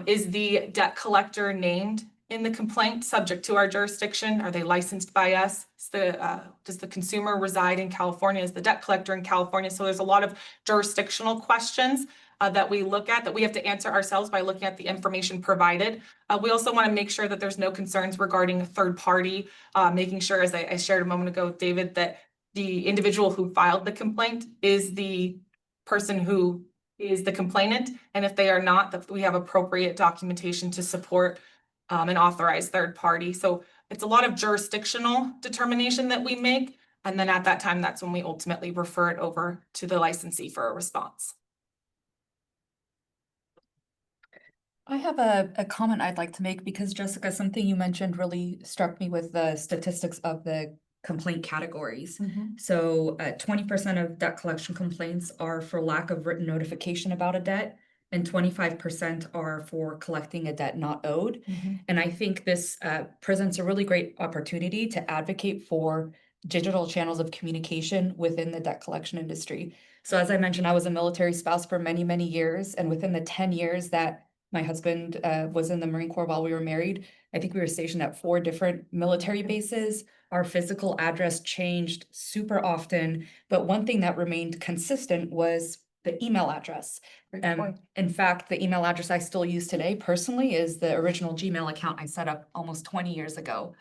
J: Is the debt collector named in the complaint subject to our jurisdiction? Are they licensed by us? Does the consumer reside in California? Is the debt collector in California? So there's a lot of jurisdictional questions that we look at that we have to answer ourselves by looking at the information provided. We also want to make sure that there's no concerns regarding a third party, making sure, as I shared a moment ago with David, that the individual who filed the complaint is the person who is the complainant. And if they are not, that we have appropriate documentation to support an authorized third party. So it's a lot of jurisdictional determination that we make. And then at that time, that's when we ultimately refer it over to the licensee for a response.
D: I have a comment I'd like to make because Jessica, something you mentioned really struck me with the statistics of the complaint categories. So 20% of debt collection complaints are for lack of written notification about a debt, and 25% are for collecting a debt not owed. And I think this presents a really great opportunity to advocate for digital channels of communication within the debt collection industry. So as I mentioned, I was a military spouse for many, many years, and within the 10 years that my husband was in the Marine Corps while we were married, I think we were stationed at 4 different military bases. Our physical address changed super often, but one thing that remained consistent was the email address. In fact, the email address I still use today personally is the original Gmail account I set up almost 20 years ago.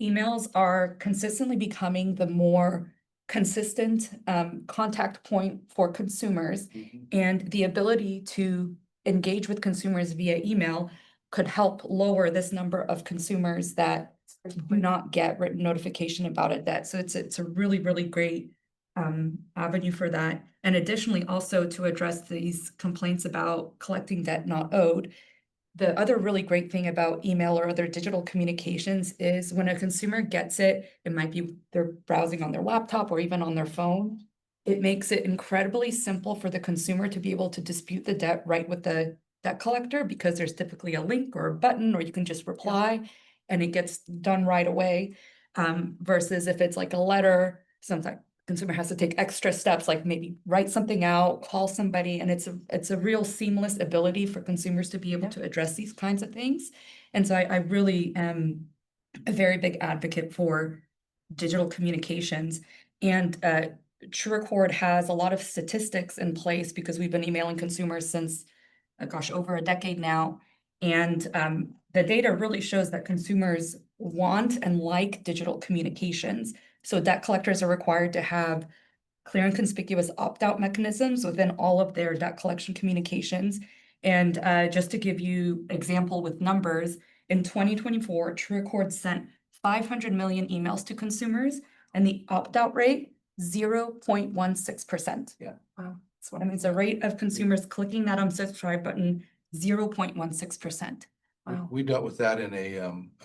D: Emails are consistently becoming the more consistent contact point for consumers, and the ability to engage with consumers via email could help lower this number of consumers that do not get written notification about a debt. So it's a really, really great avenue for that. And additionally, also to address these complaints about collecting debt not owed, the other really great thing about email or other digital communications is when a consumer gets it, it might be they're browsing on their laptop or even on their phone. It makes it incredibly simple for the consumer to be able to dispute the debt right with the debt collector, because there's typically a link or a button, or you can just reply and it gets done right away. Versus if it's like a letter, sometimes consumer has to take extra steps, like maybe write something out, call somebody, and it's a real seamless ability for consumers to be able to address these kinds of things. And so I really am a very big advocate for digital communications. And TrueAccord has a lot of statistics in place because we've been emailing consumers since, over a decade now. And the data really shows that consumers want and like digital communications. So debt collectors are required to have clear and conspicuous opt-out mechanisms within all of their debt collection communications. And just to give you example with numbers, in 2024, TrueAccord sent 500 million emails to consumers, and the opt-out rate, 0.16%.
F: Yeah.
J: Wow.
D: That means the rate of consumers clicking that unsubscribe button, 0.16%.
F: We dealt with that in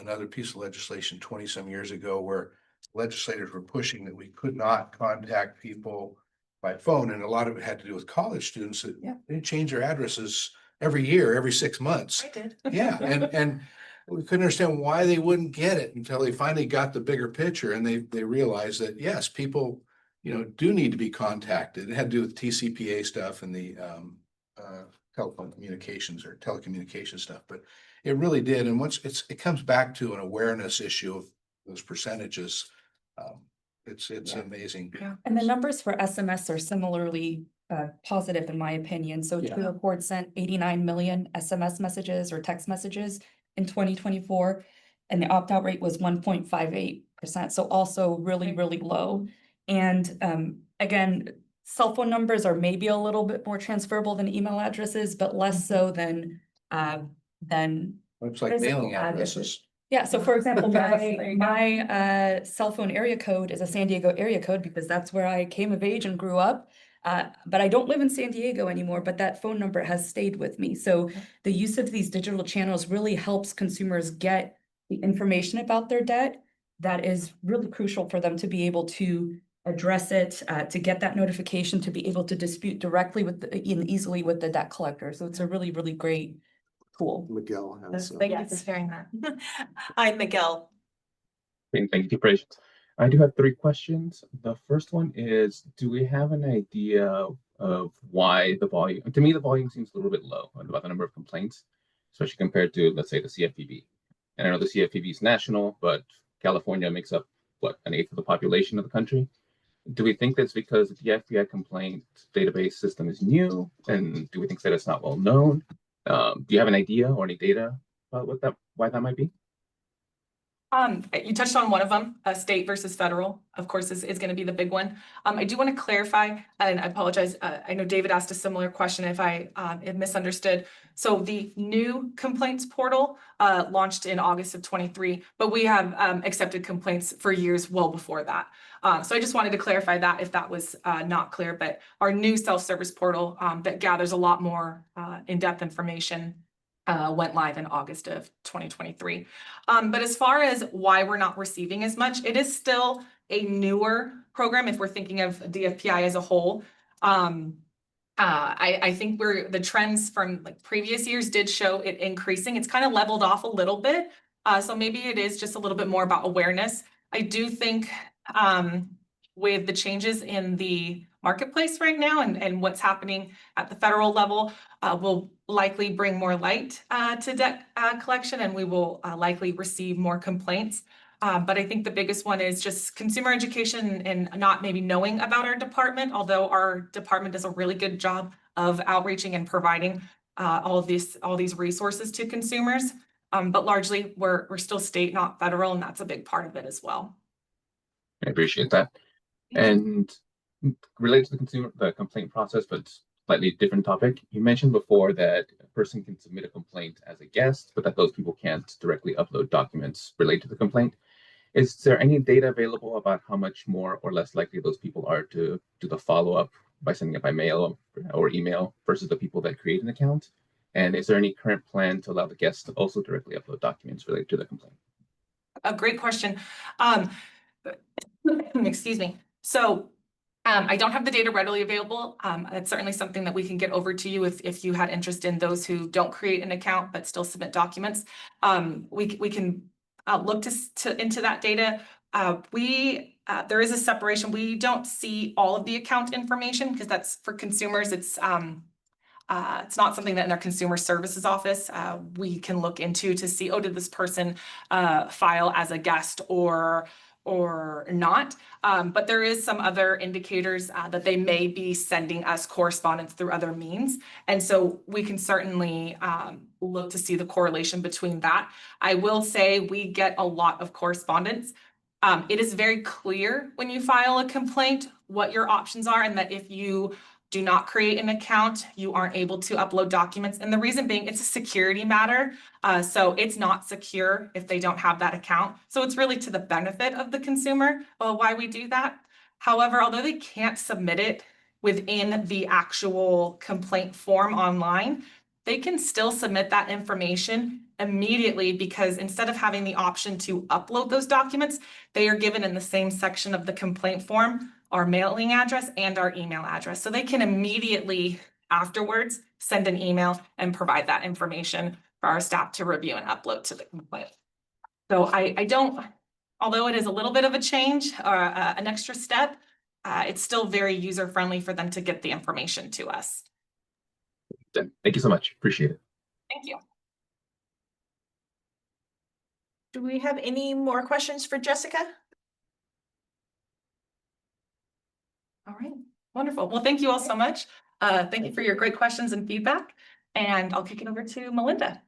F: another piece of legislation 20-some years ago, where legislators were pushing that we could not contact people by phone, and a lot of it had to do with college students that they change their addresses every year, every 6 months.
J: I did.
F: Yeah, and we couldn't understand why they wouldn't get it until they finally got the bigger picture, and they realized that yes, people, do need to be contacted. It had to do with TCPA stuff and the telephone communications or telecommunication stuff, but it really did. And once it comes back to an awareness issue of those percentages, it's amazing.
J: Yeah.
D: And the numbers for SMS are similarly positive in my opinion. So
F: Yeah.
D: TrueAccord sent 89 million SMS messages or text messages in 2024, and the opt-out rate was 1.58%. So also really, really low. And again, cell phone numbers are maybe a little bit more transferable than email addresses, but less so than
F: It's like
D: physical
F: mailing
D: addresses.
F: addresses.
D: Yeah, so for example,
J: Yes, there you go.
D: my cell phone area code is a San Diego area code because that's where I came of age and grew up. But I don't live in San Diego anymore, but that phone number has stayed with me. So the use of these digital channels really helps consumers get the information about their debt that is really crucial for them to be able to address it, to get that notification, to be able to dispute directly and easily with the debt collector. So it's a really, really great tool.
E: Miguel has.
J: Thank you for sharing that. I'm Miguel.
I: Thank you, Patience. I do have 3 questions. The first one is, do we have an idea of why the volume, to me, the volume seems a little bit low about the number of complaints, especially compared to, let's say, the CFPB. And I know the CFPB is national, but California makes up, what, 1/8 of the population of the country? Do we think that's because the FBI complaint database system is new? And do we think that it's not well known? Do you have an idea or any data about why that might be?
J: You touched on one of them, state versus federal, of course, is going to be the big one. I do want to clarify, and I apologize. I know David asked a similar question if I have misunderstood. So the new complaints portal launched in August of 23, but we have accepted complaints for years well before that. So I just wanted to clarify that if that was not clear, but our new self-service portal that gathers a lot more in-depth information went live in August of 2023. But as far as why we're not receiving as much, it is still a newer program if we're thinking of DFPI as a whole. I think the trends from like previous years did show it increasing. It's kind of leveled off a little bit. So maybe it is just a little bit more about awareness. I do think with the changes in the marketplace right now and what's happening at the federal level, will likely bring more light to debt collection, and we will likely receive more complaints. But I think the biggest one is just consumer education and not maybe knowing about our department, although our department does a really good job of outreaching and providing all these resources to consumers. But largely we're still state, not federal, and that's a big part of it as well.
I: I appreciate that. And related to the complaint process, but slightly different topic. You mentioned before that a person can submit a complaint as a guest, but that those people can't directly upload documents related to the complaint. Is there any data available about how much more or less likely those people are to do the follow-up by sending it by mail or email versus the people that create an account? And is there any current plan to allow the guests to also directly upload documents related to the complaint?
J: A great question. Excuse me. So I don't have the data readily available. It's certainly something that we can get over to you if you had interest in those who don't create an account but still submit documents. We can look into that data. There is a separation. We don't see all of the account information because that's for consumers. It's not something that in our consumer services office we can look into to see, oh, did this person file as a guest or not. But there is some other indicators that they may be sending us correspondence through other means. And so we can certainly look to see the correlation between that. I will say we get a lot of correspondence. It is very clear when you file a complaint what your options are, and that if you do not create an account, you aren't able to upload documents. And the reason being, it's a security matter. So it's not secure if they don't have that account. So it's really to the benefit of the consumer why we do that. However, although they can't submit it within the actual complaint form online, they can still submit that information immediately, because instead of having the option to upload those documents, they are given in the same section of the complaint form our mailing address and our email address. So they can immediately afterwards send an email and provide that information for our staff to review and upload to the complaint. So I don't, although it is a little bit of a change or an extra step, it's still very user-friendly for them to get the information to us.
I: Thank you so much. Appreciate it.
J: Thank you.
B: Do we have any more questions for Jessica? All right, wonderful. Well, thank you all so much. Thank you for your great questions and feedback. And I'll kick it over to Melinda.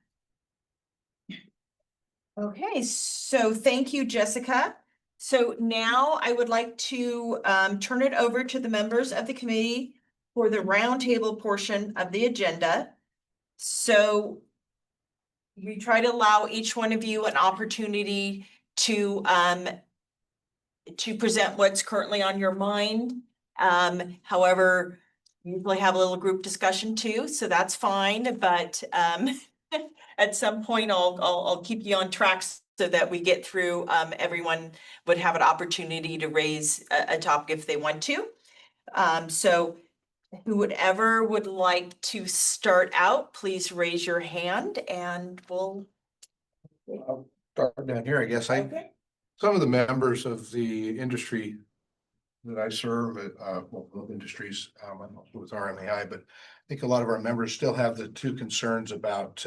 B: Okay, so thank you, Jessica. So now I would like to turn it over to the members of the committee for the roundtable portion of the agenda. So we try to allow each one of you an opportunity to present what's currently on your mind. However, we usually have a little group discussion too, so that's fine. But at some point, I'll keep you on track so that we get through. Everyone would have an opportunity to raise a topic if they want to. So whoever would like to start out, please raise your hand and we'll.
F: I'll start down here, I guess.
B: Okay.
F: Some of the members of the industry that I serve, both industries, with RMAI, but I think a lot of our members still have the two concerns about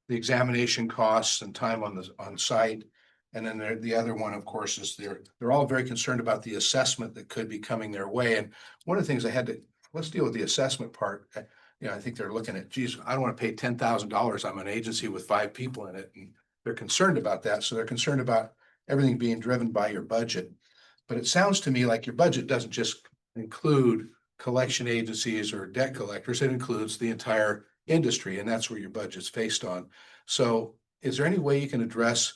F: the examination costs and time on site. And then the other one, of course, is they're all very concerned about the assessment that could be coming their way. And one of the things let's deal with the assessment part. I think they're looking at, geez, I don't want to pay $10,000. I'm an agency with 5 people in it, and they're concerned about that. So they're concerned about everything being driven by your budget. But it sounds to me like your budget doesn't just include collection agencies or debt collectors. It includes the entire industry, and that's where your budget's based on. So is there any way you can address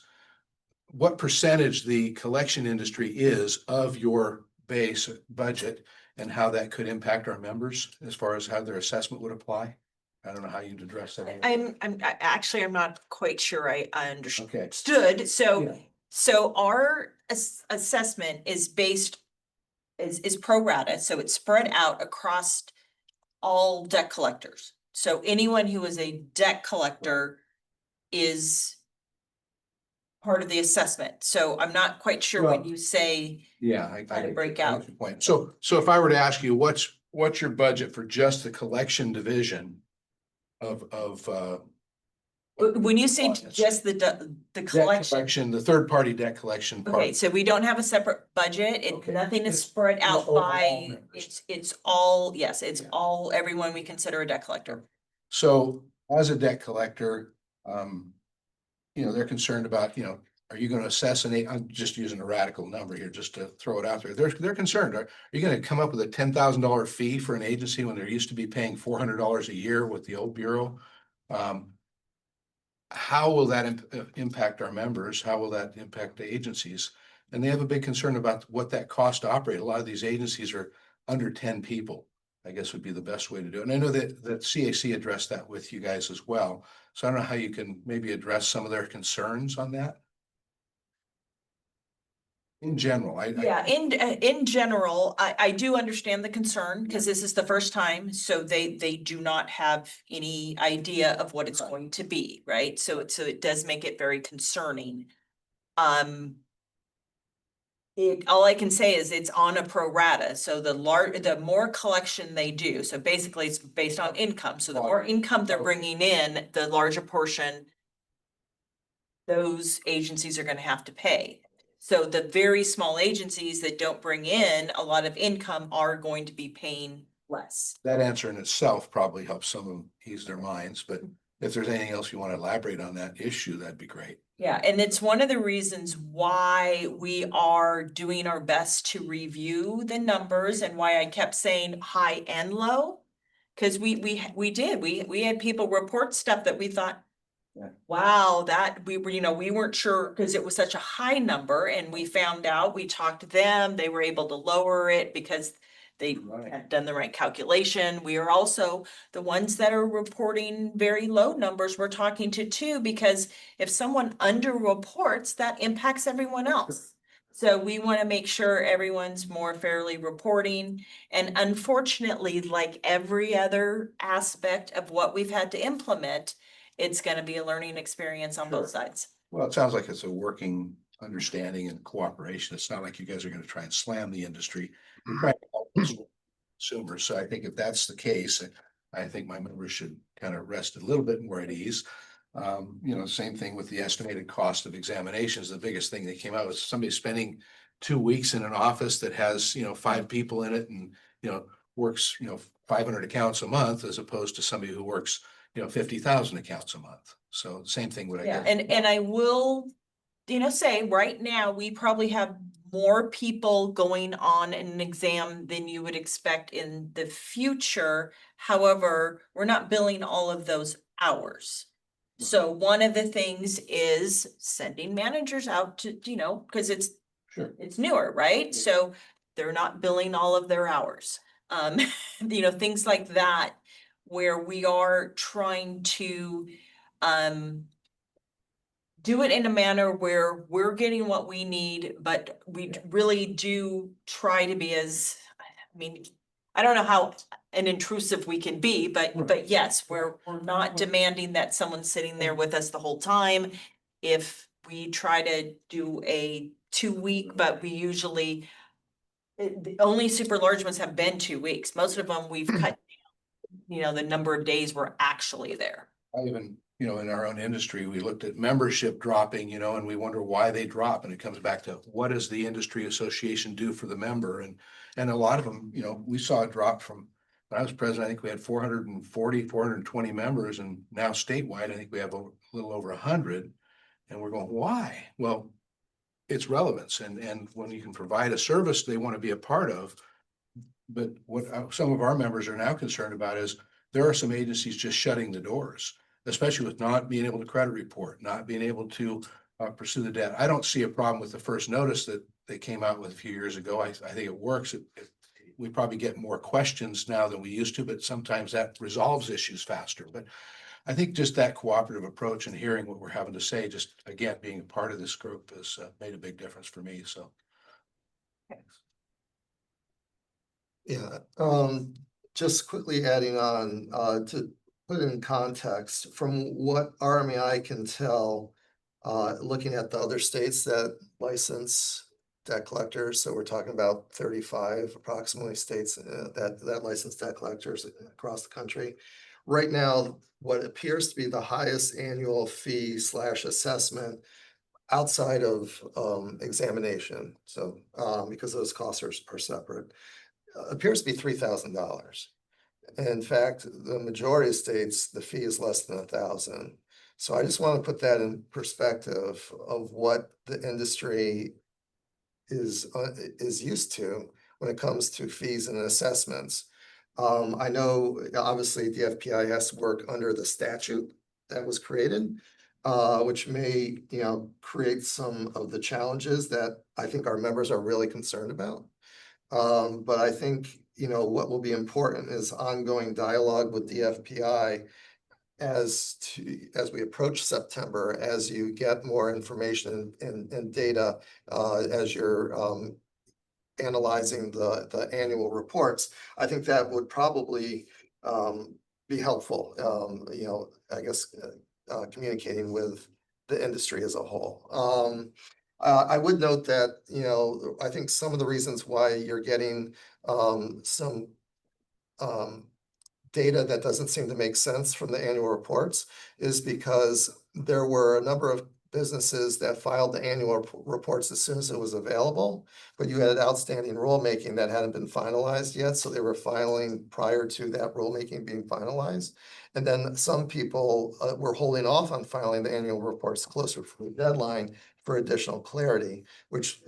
F: what percentage the collection industry is of your base budget and how that could impact our members as far as how their assessment would apply? I don't know how you'd address that.
B: Actually, I'm not quite sure I understood.
F: Okay.
B: So,
F: Yeah.
B: our assessment is based, is pro rata, so it's spread out across all debt collectors. So anyone who is a debt collector is part of the assessment. So I'm not quite sure when
F: Well,
B: you say,
F: Yeah,
B: How to
F: get
B: break
F: your- I
B: out.
F: get your point. So if I were to ask you, what's your budget for just the collection division of
B: when you say
F: Audience.
B: just the
F: debt
B: collection.
F: the third party debt collection part?
B: Okay, so we don't have a separate budget.
F: Okay.
B: Nothing is
F: It's-
B: spread
F: it's
B: out
F: overall
B: by,
F: members.
B: it's all, yes, it's
F: Yeah.
B: all, everyone we consider a debt collector.
F: So as a debt collector, they're concerned about, are you going to assess I'm just using a radical number here just to throw it out there. They're concerned. Are you going to come up with a $10,000 fee for an agency when they're used to be paying $400 a year with the old bureau? How will that impact our members? How will that impact the agencies? And they have a big concern about what that costs to operate. A lot of these agencies are under 10 people, I guess would be the best way to do it. And I know that CAC addressed that with you guys as well. So I don't know how you can maybe address some of their concerns on that. In general,
B: Yeah, in general, I do understand the concern because this is the first time, so they do not have any idea of what it's going to be, right? So it does make it very concerning. All I can say is it's on a pro rata, so the more collection they do, so basically it's based on income. So the more income they're bringing in, the larger portion those agencies are gonna have to pay. So the very small agencies that don't bring in a lot of income are going to be paying less.
F: that answer in itself probably helps some of them ease their minds, but if there's anything else you want to elaborate on that issue, that'd be great.
B: Yeah, and it's one of the reasons why we are doing our best to review the numbers and why I kept saying high and low. Cause we had people report stuff that we thought,
F: Yeah.
B: wow, that we weren't sure because it was such a high number and we found out, we talked to them, they were able to lower it because they
F: Right.
B: had done the right calculation. We are also the ones that are reporting very low numbers we're talking to too, because if someone underreports, that impacts everyone else. So we want to make sure everyone's more fairly reporting. And unfortunately, like every other aspect of what we've had to implement, it's going to be a learning experience on both sides.
F: Well, it sounds like it's a working understanding and cooperation. It's not like you guys are going to try and slam the industry. You're trying to help consumers. So I think if that's the case, I think my members should kind of rest a little bit more at ease. Same thing with the estimated cost of examinations. The biggest thing that came out was somebody spending 2 weeks in an office that has, 5 people in it and, works, 500 accounts a month as opposed to somebody who works, 50,000 accounts a month. So same thing would I
B: Yeah,
F: guess.
B: and I will, say right now, we probably have more people going on an exam than you would expect in the future. However, we're not billing all of those hours. So one of the things is sending managers out to, because
F: Sure.
B: it's newer, right?
F: Yeah.
B: So they're not billing all of their hours. Things like that, where we are trying to do it in a manner where we're getting what we need, but we really do try to be I don't know how an intrusive we can be, but yes, we're not demanding that someone's sitting there with us the whole time. If we try to do a 2-week, but we usually, the only super large ones have been 2 weeks. Most of them we've cut down, the number of days we're actually there.
F: I even, in our own industry, we looked at membership dropping, and we wonder why they drop. And it comes back to what does the industry association do for the member? And a lot of them, we saw a drop from, when I was president, I think we had 420 members, and now statewide, I think we have a little over 100. And we're going, why? Well, it's relevance, and when you can provide a service they want to be a part of. But what some of our members are now concerned about is there are some agencies just shutting the doors, especially with not being able to credit report, not being able to pursue the debt. I don't see a problem with the first notice that they came out with a few years ago. I think it works. We probably get more questions now than we used to, but sometimes that resolves issues faster. But I think just that cooperative approach and hearing what we're having to say, just again, being a part of this group has made a big difference for me, so.
E: Yeah, just quickly adding on, to put in context, from what RMAI can tell, looking at the other states that license debt collectors, so we're talking about 35 approximately states that license debt collectors across the country. Right now, what appears to be the highest annual fee / assessment outside of examination, so because those costs are separate, appears to be $3,000. In fact, the majority of states, the fee is less than $1,000. So I just want to put that in perspective of what the industry is used to when it comes to fees and assessments. I know obviously the FPI has to work under the statute that was created, which may, create some of the challenges that I think our members are really concerned about. But I think, what will be important is ongoing dialogue with the FPI as we approach September, as you get more information and data, as you're analyzing the annual reports. I think that would probably be helpful, I guess, communicating with the industry as a whole. I would note that, I think some of the reasons why you're getting some data that doesn't seem to make sense from the annual reports is because there were a number of businesses that filed the annual reports as soon as it was available, but you had outstanding rulemaking that hadn't been finalized yet, so they were filing prior to that rulemaking being finalized. And then some people were holding off on filing the annual reports closer to the deadline for additional clarity, which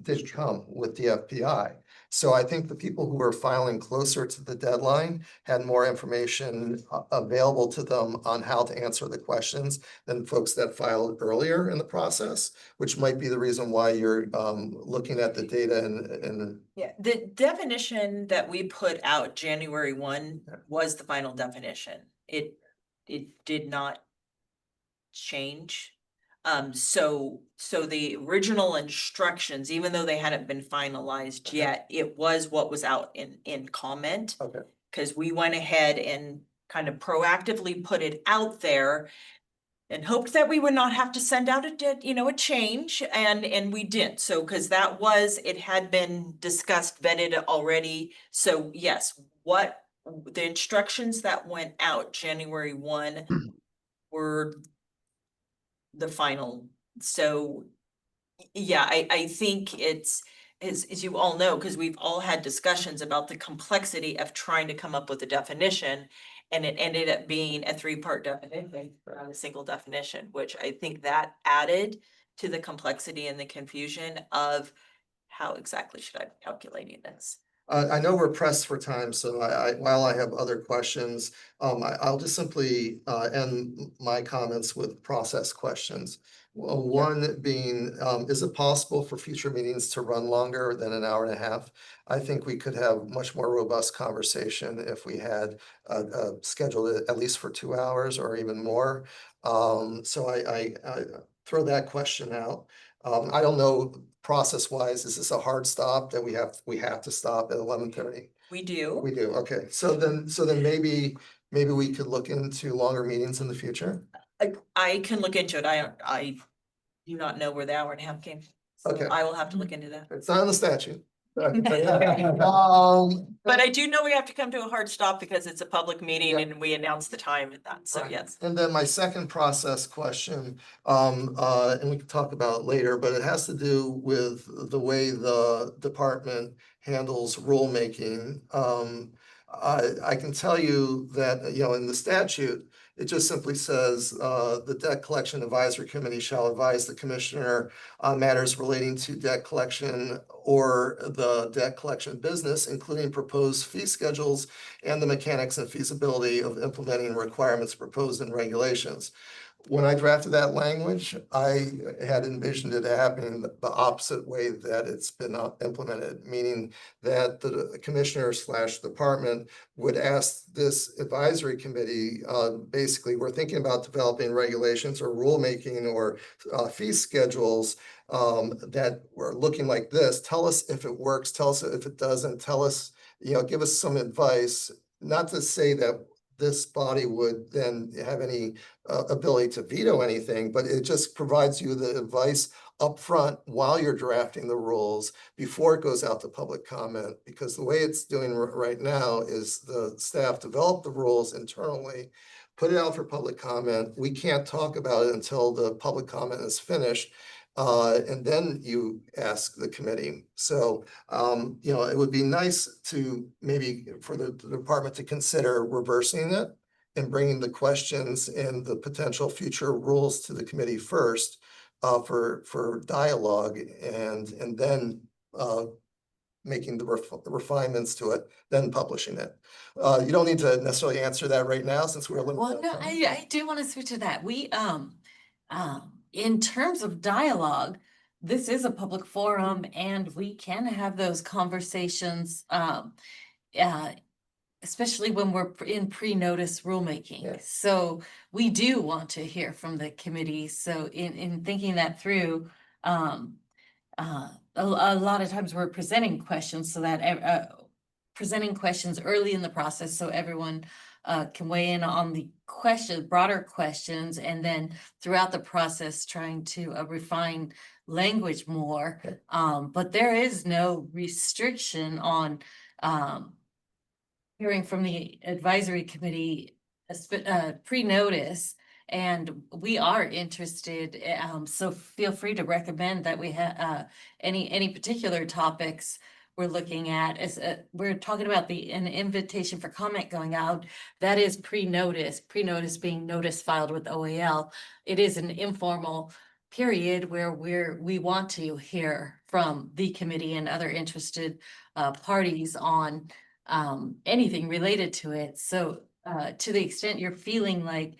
E: did come with the FPI. So I think the people who were filing closer to the deadline had more information available to them on how to answer the questions than folks that filed earlier in the process, which might be the reason why you're looking at the data and
B: Yeah, the definition that we put out January 1 was the final definition. It did not change. So the original instructions, even though they hadn't been finalized yet, it was what was out in comment.
E: Okay.
B: Cause we went ahead and kind of proactively put it out there and hoped that we would not have to send out a change, and we didn't. So, cause it had been discussed, vetted already. So yes, what the instructions that went out January 1 were the final. So yeah, I think it's, as you all know, because we've all had discussions about the complexity of trying to come up with a definition, and it ended up being a 3-part definition around a single definition, which I think that added to the complexity and the confusion of how exactly should I be calculating this.
E: I know we're pressed for time, so while I have other questions, I'll just simply end my comments with process questions. Well, one being, is it possible for future meetings to run longer than an hour and a half? I think we could have much more robust conversation if we had scheduled it at least for 2 hours or even more. So I throw that question out. I don't know, process wise, is this a hard stop that we have to stop at 11:30?
B: We do.
E: We do, okay. So then maybe we could look into longer meetings in the future.
B: I can look into it. I do not know where the hour and a half came. So
E: Okay.
B: I will have to look into that.
E: It's not in the statute.
B: But I do know we have to come to a hard stop because it's a public meeting
E: Yeah.
B: and we announced the time and that, so
E: Right.
B: yes.
E: And then my second process question, and we can talk about it later, but it has to do with the way the department handles rulemaking. I can tell you that, in the statute, It just simply says, the Debt Collection Advisory Committee shall advise the commissioner on matters relating to debt collection or the debt collection business, including proposed fee schedules and the mechanics and feasibility of implementing requirements proposed in regulations. When I drafted that language, I had envisioned it happening the opposite way that it's been implemented, meaning that the commissioner / department would ask this advisory committee, basically, we're thinking about developing regulations or rulemaking or fee schedules that were looking like this. Tell us if it works, tell us if it doesn't, tell us, give us some advice. Not to say that this body would then have any ability to veto anything, but it just provides you the advice upfront while you're drafting the rules before it goes out to public comment. Because the way it's doing right now is the staff develop the rules internally, put it out for public comment. We can't talk about it until the public comment is finished. And then you ask the committee. So, it would be nice to maybe for the department to consider reversing it and bringing the questions and the potential future rules to the committee first for dialogue and then making the refinements to it, then publishing it. You don't need to necessarily answer that right now since we're limited.
K: Well, no, I do want to switch to that. We, in terms of dialogue, this is a public forum and we can have those conversations, especially when we're in pre-notice rulemaking.
E: Yes.
K: So we do want to hear from the committee. So in thinking that through, a lot of times we're presenting questions so that presenting questions early in the process so everyone can weigh in on the broader questions, and then throughout the process trying to refine language more.
E: Okay.
K: But there is no restriction on hearing from the advisory committee pre-notice. And we are interested, so feel free to recommend that we have any particular topics we're looking at. As we're talking about an invitation for comment going out, that is pre-notice being notice filed with OAL. It is an informal period where we want to hear from the committee and other interested parties on anything related to it. So to the extent you're feeling like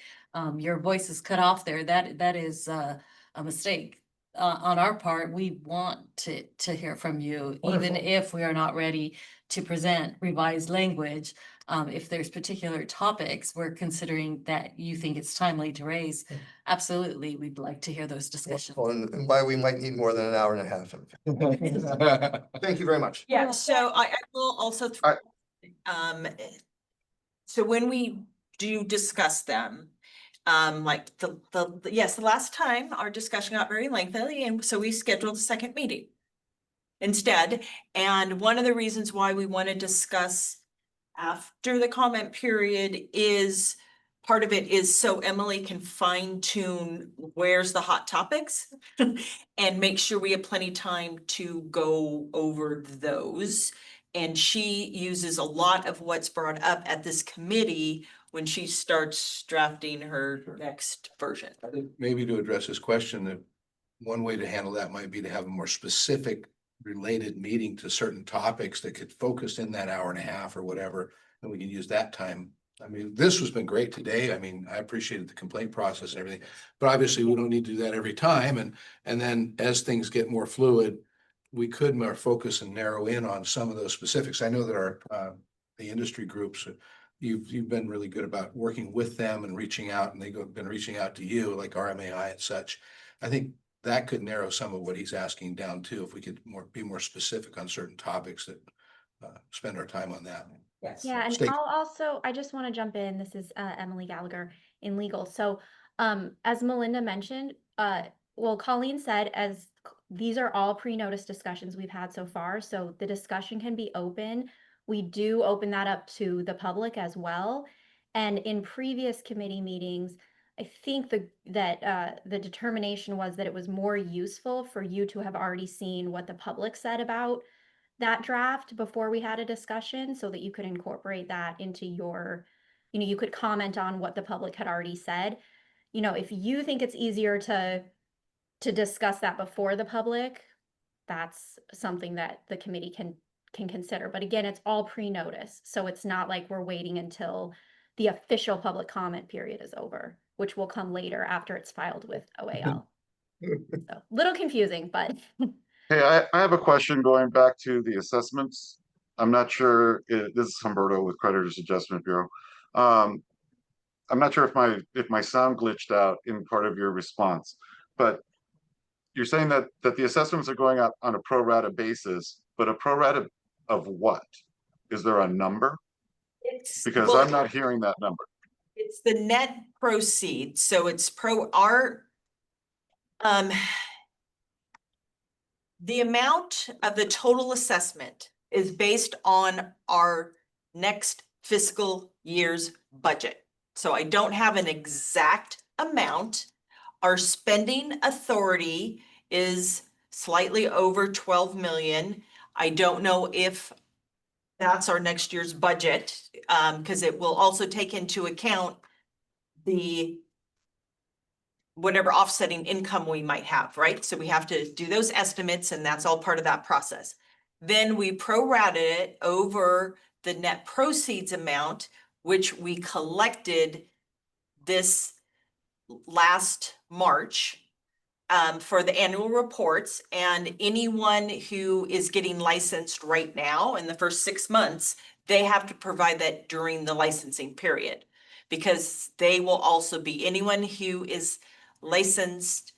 K: your voice is cut off there, that is a mistake on our part. We want to hear from you, even
E: Wonderful.
K: if we are not ready to present revised language. If there's particular topics we're considering that you think it's timely to raise, absolutely, we'd like to hear those discussions.
E: Wonderful, and why we might need more than an hour and a half. Thank you very much.
B: Yeah, so I will also, so when we do discuss them, like the last time our discussion got very lengthy, and so we scheduled a second meeting instead. And one of the reasons why we want to discuss after the comment period is part of it is so Emily can fine tune where's the hot topics and make sure we have plenty of time to go over those. And she uses a lot of what's brought up at this committee when she starts drafting her next version.
F: I think maybe to address this question, that one way to handle that might be to have a more specific related meeting to certain topics that could focus in that hour and a half or whatever, and we can use that time. I mean, this has been great today. I mean, I appreciated the complaint process and everything, but obviously we don't need to do that every time. And then as things get more fluid, we could more focus and narrow in on some of those specifics. I know that our the industry groups, you've been really good about working with them and reaching out, and they've been reaching out to you, like RMAI and such. I think that could narrow some of what he's asking down too, if we could be more specific on certain topics that spend our time on that.
B: Yes.
L: Yeah, and
F: Stake-
L: I just want to jump in. This is Emily Gallagher in legal. So as Melinda mentioned, well, Colleen said, as these are all pre-notice discussions we've had so far, so the discussion can be open. We do open that up to the public as well. And in previous committee meetings, I think that the determination was that it was more useful for you to have already seen what the public said about that draft before we had a discussion, so that you could incorporate that into your you know, you could comment on what the public had already said. You know, if you think it's easier to discuss that before the public, that's something that the committee can consider. But again, it's all pre-notice, so it's not like we're waiting until the official public comment period is over, which will come later after it's filed with OAL. So, little confusing, but
H: Hey, I have a question going back to the assessments. I'm not sure, this is Humberto with Creditors Adjustment Bureau. I'm not sure if my sound glitched out in part of your response, but you're saying that the assessments are going up on a pro rata basis, but a pro rata of what? Is there a number? Because I'm not hearing that number.
B: It's the net proceeds, so it's the amount of the total assessment is based on our next fiscal year's budget. So I don't have an exact amount. Our spending authority is slightly over 12 million. I don't know if that's our next year's budget, because it will also take into account the whatever offsetting income we might have, right? So we have to do those estimates, and that's all part of that process. Then we pro-rata it over the net proceeds amount, which we collected this last March for the annual reports. And anyone who is getting licensed right now in the first 6 months, they have to provide that during the licensing period, because they will also be anyone who is licensed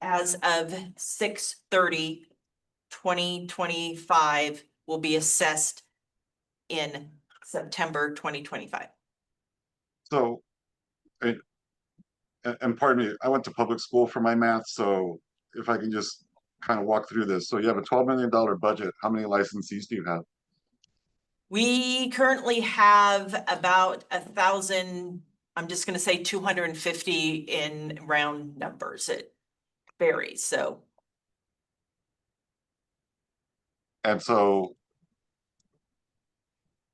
B: as of 6/30/2025 will be assessed in September 2025.
H: So, and pardon me, I went to public school for my math, so if I can just kind of walk through this. So you have a $12 million budget. How many licensees do you have?
B: We currently have about 1,000, I'm just gonna say 250 in round numbers. It varies, so.
H: And so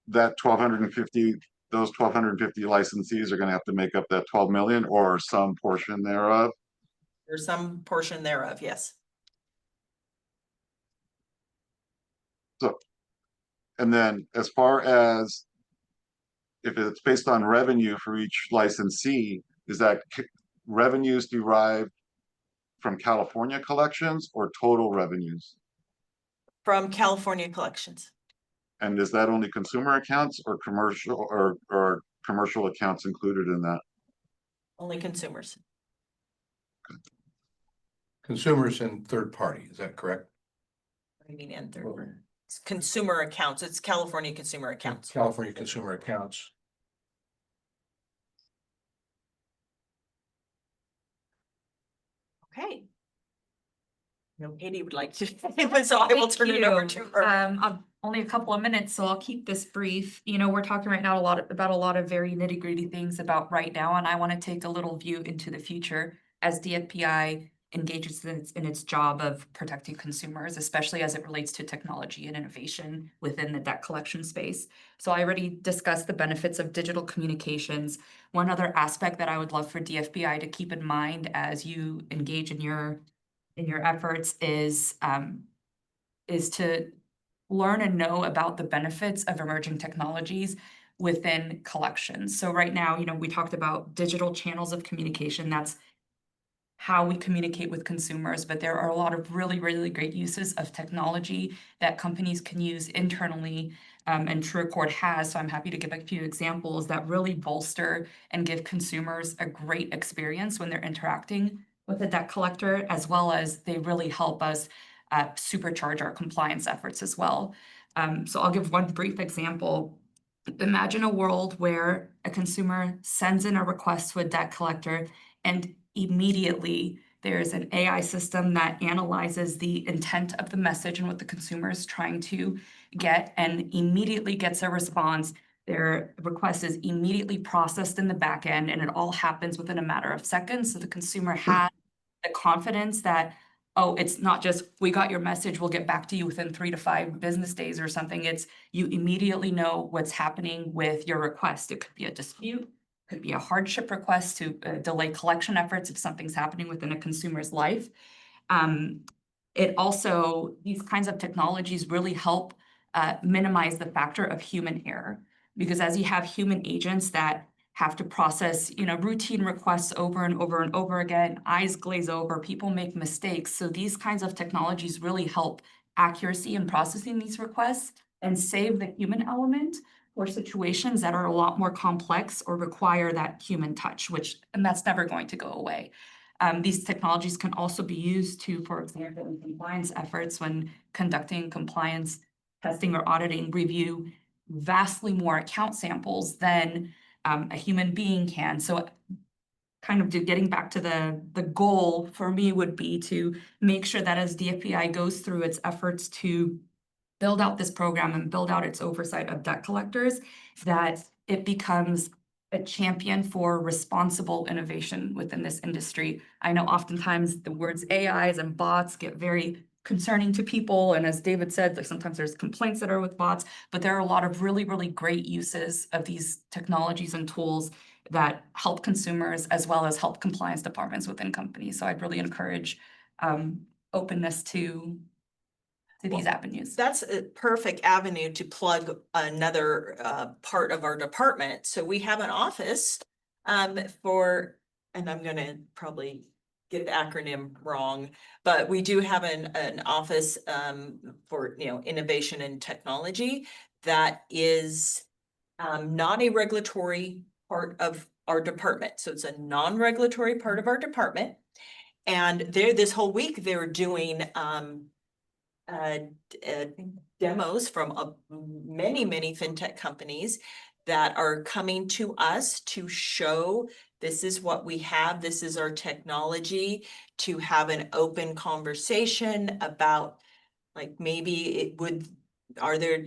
H: that 1,250, those 1,250 licensees are gonna have to make up that 12 million or some portion thereof?
B: There's some portion thereof, yes.
H: So, and then as far as if it's based on revenue for each licensee, is that revenues derived from California collections or total revenues?
B: From California collections.
H: And is that only consumer accounts or commercial or commercial accounts included in that?
B: Only consumers.
F: Consumers and third party, is that correct?
B: What do you mean and third party? It's consumer accounts. It's California consumer accounts.
F: California consumer accounts.
B: Okay. No, Katie would like to, so I will turn it over to her.
D: I'm only a couple of minutes, so I'll keep this brief. You know, we're talking right now about a lot of very nitty-gritty things about right now, and I want to take a little view into the future as DFPI engages in its job of protecting consumers, especially as it relates to technology and innovation within the debt collection space. So I already discussed the benefits of digital communications. One other aspect that I would love for DFPI to keep in mind as you engage in your efforts is to learn and know about the benefits of emerging technologies within collections. So right now, you know, we talked about digital channels of communication. That's how we communicate with consumers, but there are a lot of really, really great uses of technology that companies can use internally, and TrueAccord has. So I'm happy to give a few examples that really bolster and give consumers a great experience when they're interacting with a debt collector, as well as they really help us supercharge our compliance efforts as well. So I'll give one brief example. Imagine a world where a consumer sends in a request to a debt collector, and immediately there's an AI system that analyzes the intent of the message and what the consumer is trying to get, and immediately gets a response. Their request is immediately processed in the back end, and it all happens within a matter of seconds. So the consumer has the confidence that, oh, it's not just, we got your message, we'll get back to you within 3 to 5 business days or something. It's you immediately know what's happening with your request. It could be a dispute, could be a hardship request to delay collection efforts if something's happening within a consumer's life. It also, these kinds of technologies really help minimize the factor of human error. Because as you have human agents that have to process, routine requests over and over and over again, eyes glaze over, people make mistakes. So these kinds of technologies really help accuracy in processing these requests and save the human element for situations that are a lot more complex or require that human touch, and that's never going to go away. These technologies can also be used to, for example, in compliance efforts when conducting compliance testing or auditing, review vastly more account samples than a human being can. So kind of getting back to the goal for me would be to make sure that as DFPI goes through its efforts to build out this program and build out its oversight of debt collectors, that it becomes a champion for responsible innovation within this industry. I know oftentimes the words AIs and bots get very concerning to people. And as David said, like sometimes there's complaints that are with bots, but there are a lot of really, really great uses of these technologies and tools that help consumers as well as help compliance departments within companies. So I'd really encourage openness to these avenues.
B: That's a perfect avenue to plug another part of our department. So we have an office for, and I'm gonna probably get the acronym wrong, but we do have an office for, innovation and technology that is not a regulatory part of our department. So it's a non-regulatory part of our department. And this whole week, they're doing demos from many fintech companies that are coming to us to show this is what we have, this is our technology, to have an open conversation about, like, maybe are there,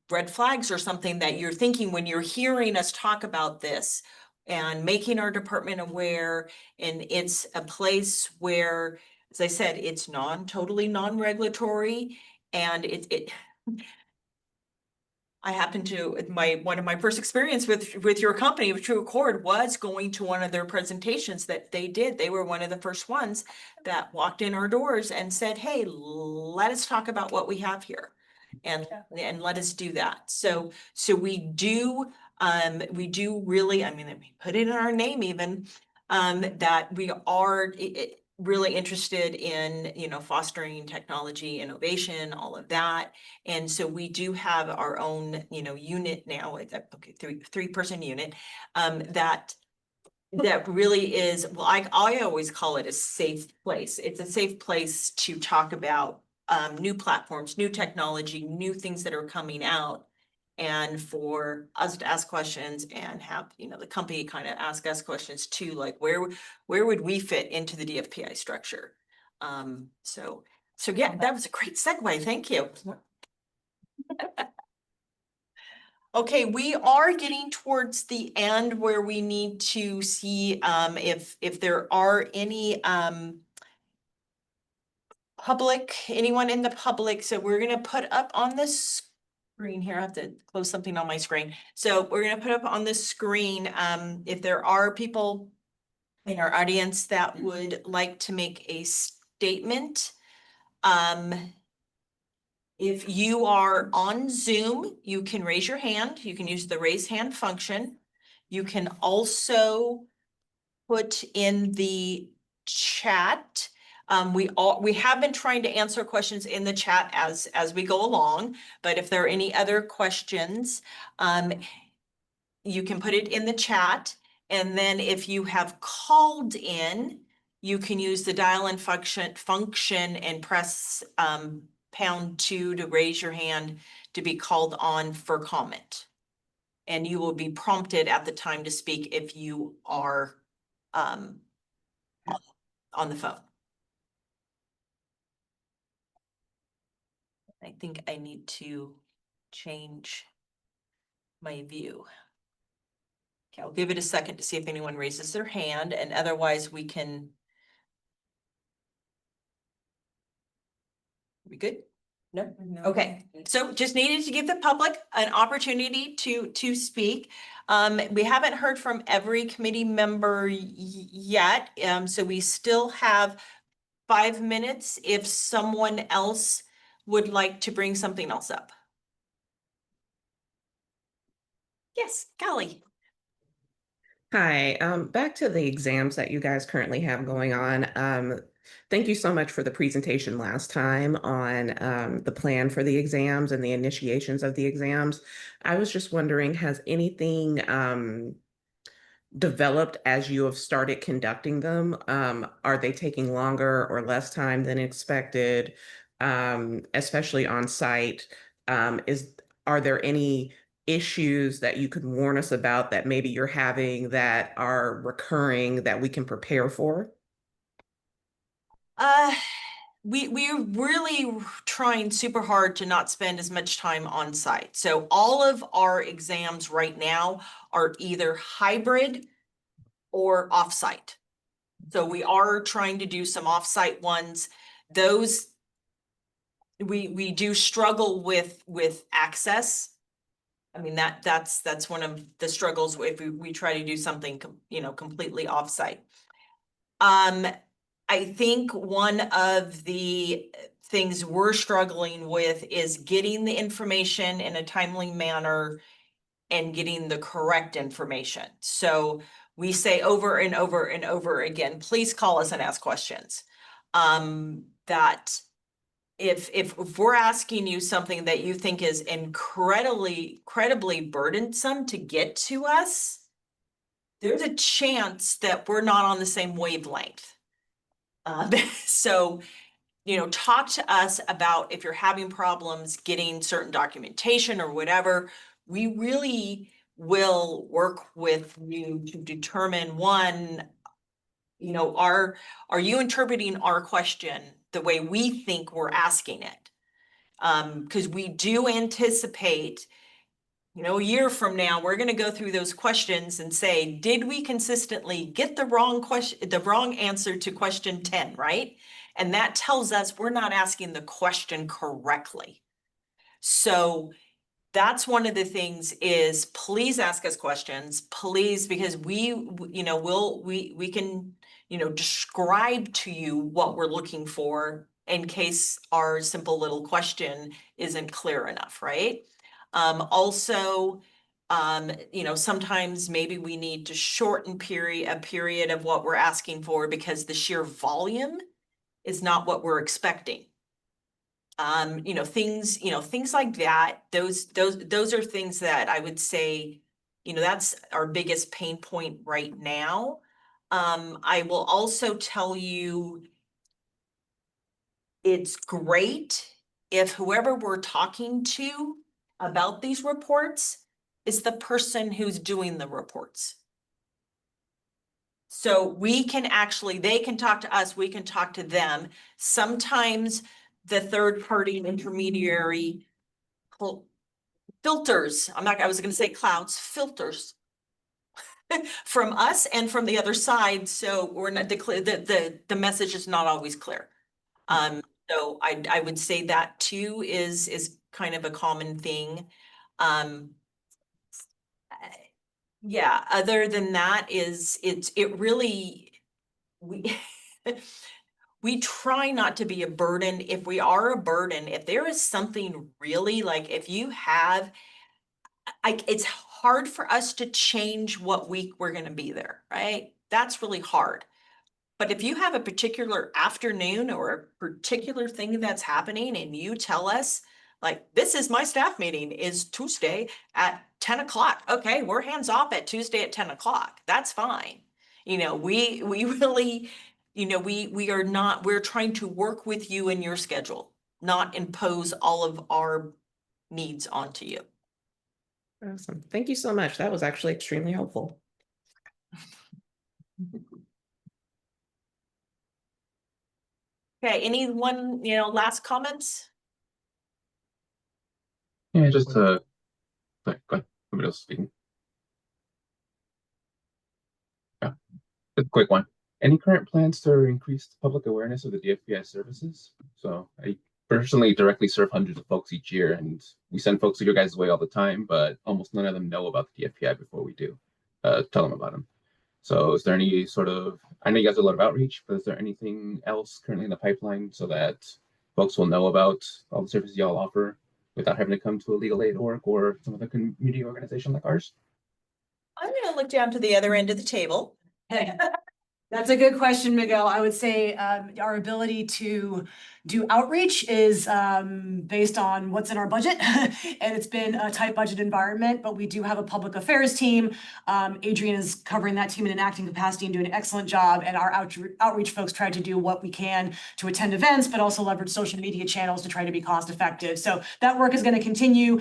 B: red flags or something that you're thinking when you're hearing us talk about this, and making our department aware. And it's a place where, as I said, it's totally non-regulatory, and I happen to, one of my first experience with your company, with TrueAccord, was going to one of their presentations that they did. They were one of the first ones that walked in our doors and said, hey, let us talk about what we have here. And let us do that. So we do really, I mean, we put it in our name even, that we are really interested in, fostering technology, innovation, all of that. And so we do have our own, unit now, it's a three-person unit, that really is, well, I always call it a safe place. It's a safe place to talk about new platforms, new technology, new things that are coming out, and for us to ask questions and have, the company kind of ask us questions too, like where would we fit into the DFPI structure? So yeah, that was a great segue. Thank you. Okay, we are getting towards the end where we need to see if there are any anyone in the public. So we're gonna put up on this screen here. I have to close something on my screen. So we're gonna put up on this screen if there are people in our audience that would like to make a statement. If you are on Zoom, you can raise your hand. You can use the raise hand function. You can also put in the chat. We have been trying to answer questions in the chat as we go along, but if there are any other questions, you can put it in the chat. And then if you have called in, you can use the dial-in function and press #2 to raise your hand to be called on for comment. And you will be prompted at the time to speak if you are on the phone. I think I need to change my view. Okay, I'll give it a second to see if anyone raises their hand, and otherwise we can We good? No? Okay, so just needed to give the public an opportunity to speak. We haven't heard from every committee member yet, so we still have 5 minutes if someone else would like to bring something else up. Yes, Callie.
G: Hi, back to the exams that you guys currently have going on. Thank you so much for the presentation last time on the plan for the exams and the initiations of the exams. I was just wondering, has anything developed as you have started conducting them? Are they taking longer or less time than expected, especially on site? Are there any issues that you could warn us about that maybe you're having that are recurring that we can prepare for?
B: We're really trying super hard to not spend as much time on site. So all of our exams right now are either hybrid or offsite. So we are trying to do some offsite ones. Those we do struggle with access. I mean, that's one of the struggles if we try to do something, completely offsite. I think one of the things we're struggling with is getting the information in a timely manner and getting the correct information. So we say over and over and over again, please call us and ask questions. That if we're asking you something that you think is incredibly burdensome to get to us, there's a chance that we're not on the same wavelength. So, talk to us about if you're having problems getting certain documentation or whatever. We really will work with you to determine one, are you interpreting our question the way we think we're asking it? Because we do anticipate, a year from now, we're going to go through those questions and say, did we consistently get the wrong answer to question 10, right? And that tells us we're not asking the question correctly. So that's one of the things is please ask us questions, please, because we can, describe to you what we're looking for in case our simple little question isn't clear enough, right? Also, sometimes maybe we need to shorten a period of what we're asking for because the sheer volume is not what we're expecting. Things like that, those are things that I would say, that's our biggest pain point right now. I will also tell you, it's great if whoever we're talking to about these reports is the person who's doing the reports. So they can talk to us, we can talk to them. Sometimes the third party intermediary filters, I was going to say clouds, filters from us and from the other side. So we're not the message is not always clear. So I would say that too is kind of a common thing. Yeah, other than that we we try not to be a burden. If we are a burden, if there is something really like if you have, it's hard for us to change what week we're going to be there, right? That's really hard. But if you have a particular afternoon or a particular thing that's happening and you tell us, like, this is my staff meeting is Tuesday at 10 o'clock. Okay, we're hands off at Tuesday at 10 o'clock. That's fine. We really, we're trying to work with you in your schedule, not impose all of our needs onto you.
G: Awesome. Thank you so much. That was actually extremely helpful.
B: Okay, anyone, last comments?
I: Yeah, just go ahead. Somebody else speaking. Yeah, just a quick one. Any current plans to increase public awareness of the DFPI services? So personally directly serve hundreds of folks each year, and we send folks your guys' way all the time, but almost none of them know about the DFPI before we do tell them about them. So is there any sort of, I know you guys do a lot of outreach, but is there anything else currently in the pipeline so that folks will know about all the services y'all offer without having to come to a legal aid org or some other community organization like ours?
B: I'm gonna look down to the other end of the table.
C: That's a good question, Miguel. I would say our ability to do outreach is based on what's in our budget. And it's been a tight budget environment, but we do have a public affairs team. Adrian is covering that team in an acting capacity and doing an excellent job. And our outreach folks try to do what we can to attend events, but also leverage social media channels to try to be cost effective. So that work is going to continue.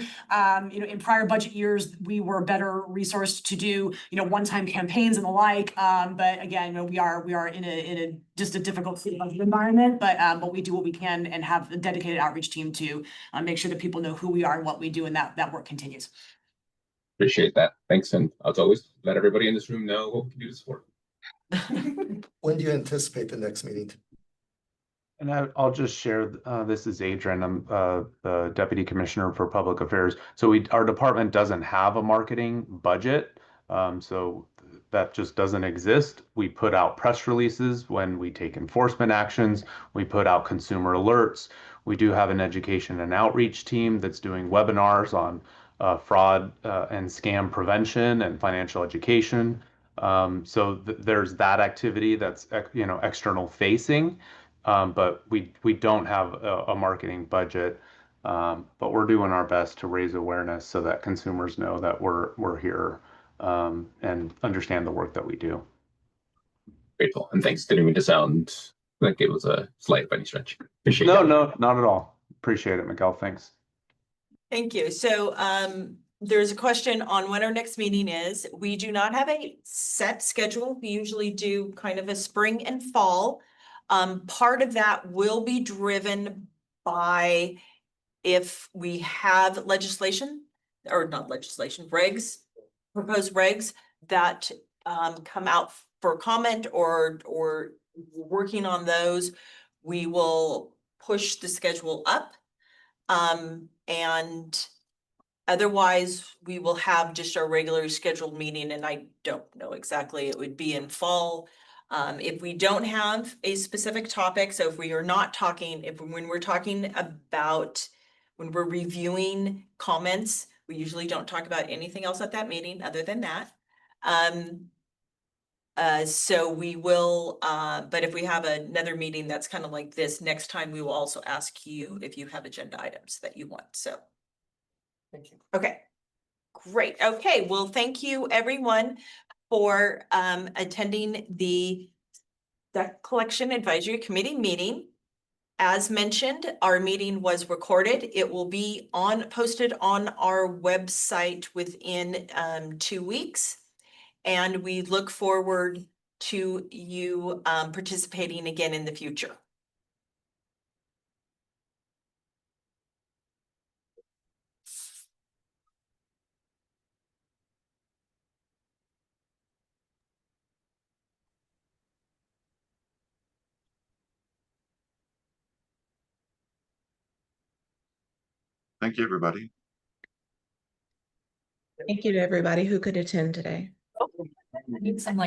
C: In prior budget years, we were better resourced to do, one-time campaigns and the like. But again, we are in a just a difficult budget environment, but we do what we can and have a dedicated outreach team to make sure that people know who we are and what we do, and that work continues.
I: Appreciate that. Thanks. And as always, let everybody in this room know what we can do to support.
E: When do you anticipate the next meeting?
M: And I'll just share, this is Adrian, I'm the Deputy Commissioner for Public Affairs. So our department doesn't have a marketing budget, so that just doesn't exist. We put out press releases when we take enforcement actions. We put out consumer alerts. We do have an education and outreach team that's doing webinars on fraud and scam prevention and financial education. So there's that activity that's external facing. But we don't have a marketing budget, but we're doing our best to raise awareness so that consumers know that we're here and understand the work that we do.
I: Grateful. And thanks. Didn't mean to sound like it was a slight by any stretch. Appreciate
M: No,
I: that.
M: no, not at all. Appreciate it, Miguel. Thanks.
B: Thank you. So there's a question on when our next meeting is. We do not have a set schedule. We usually do kind of a spring and fall. Part of that will be driven by if we have legislation, or not legislation, regs, proposed regs that come out for comment or working on those, we will push the schedule up. And otherwise, we will have just our regularly scheduled meeting, and I don't know exactly, it would be in fall. If we don't have a specific topic, so if we are not talking, when we're talking about, when we're reviewing comments, we usually don't talk about anything else at that meeting other than that. So we will, but if we have another meeting that's kind of like this, next time we will also ask you if you have agenda items that you want, so.
E: Thank you.
B: Okay, great. Okay, well, thank you everyone for attending the Debt Collection Advisory Committee meeting. As mentioned, our meeting was recorded. It will be posted on our website within 2 weeks. And we look forward to you participating again in the future.
H: Thank you, everybody.
G: Thank you to everybody who could attend today.
D: I need some like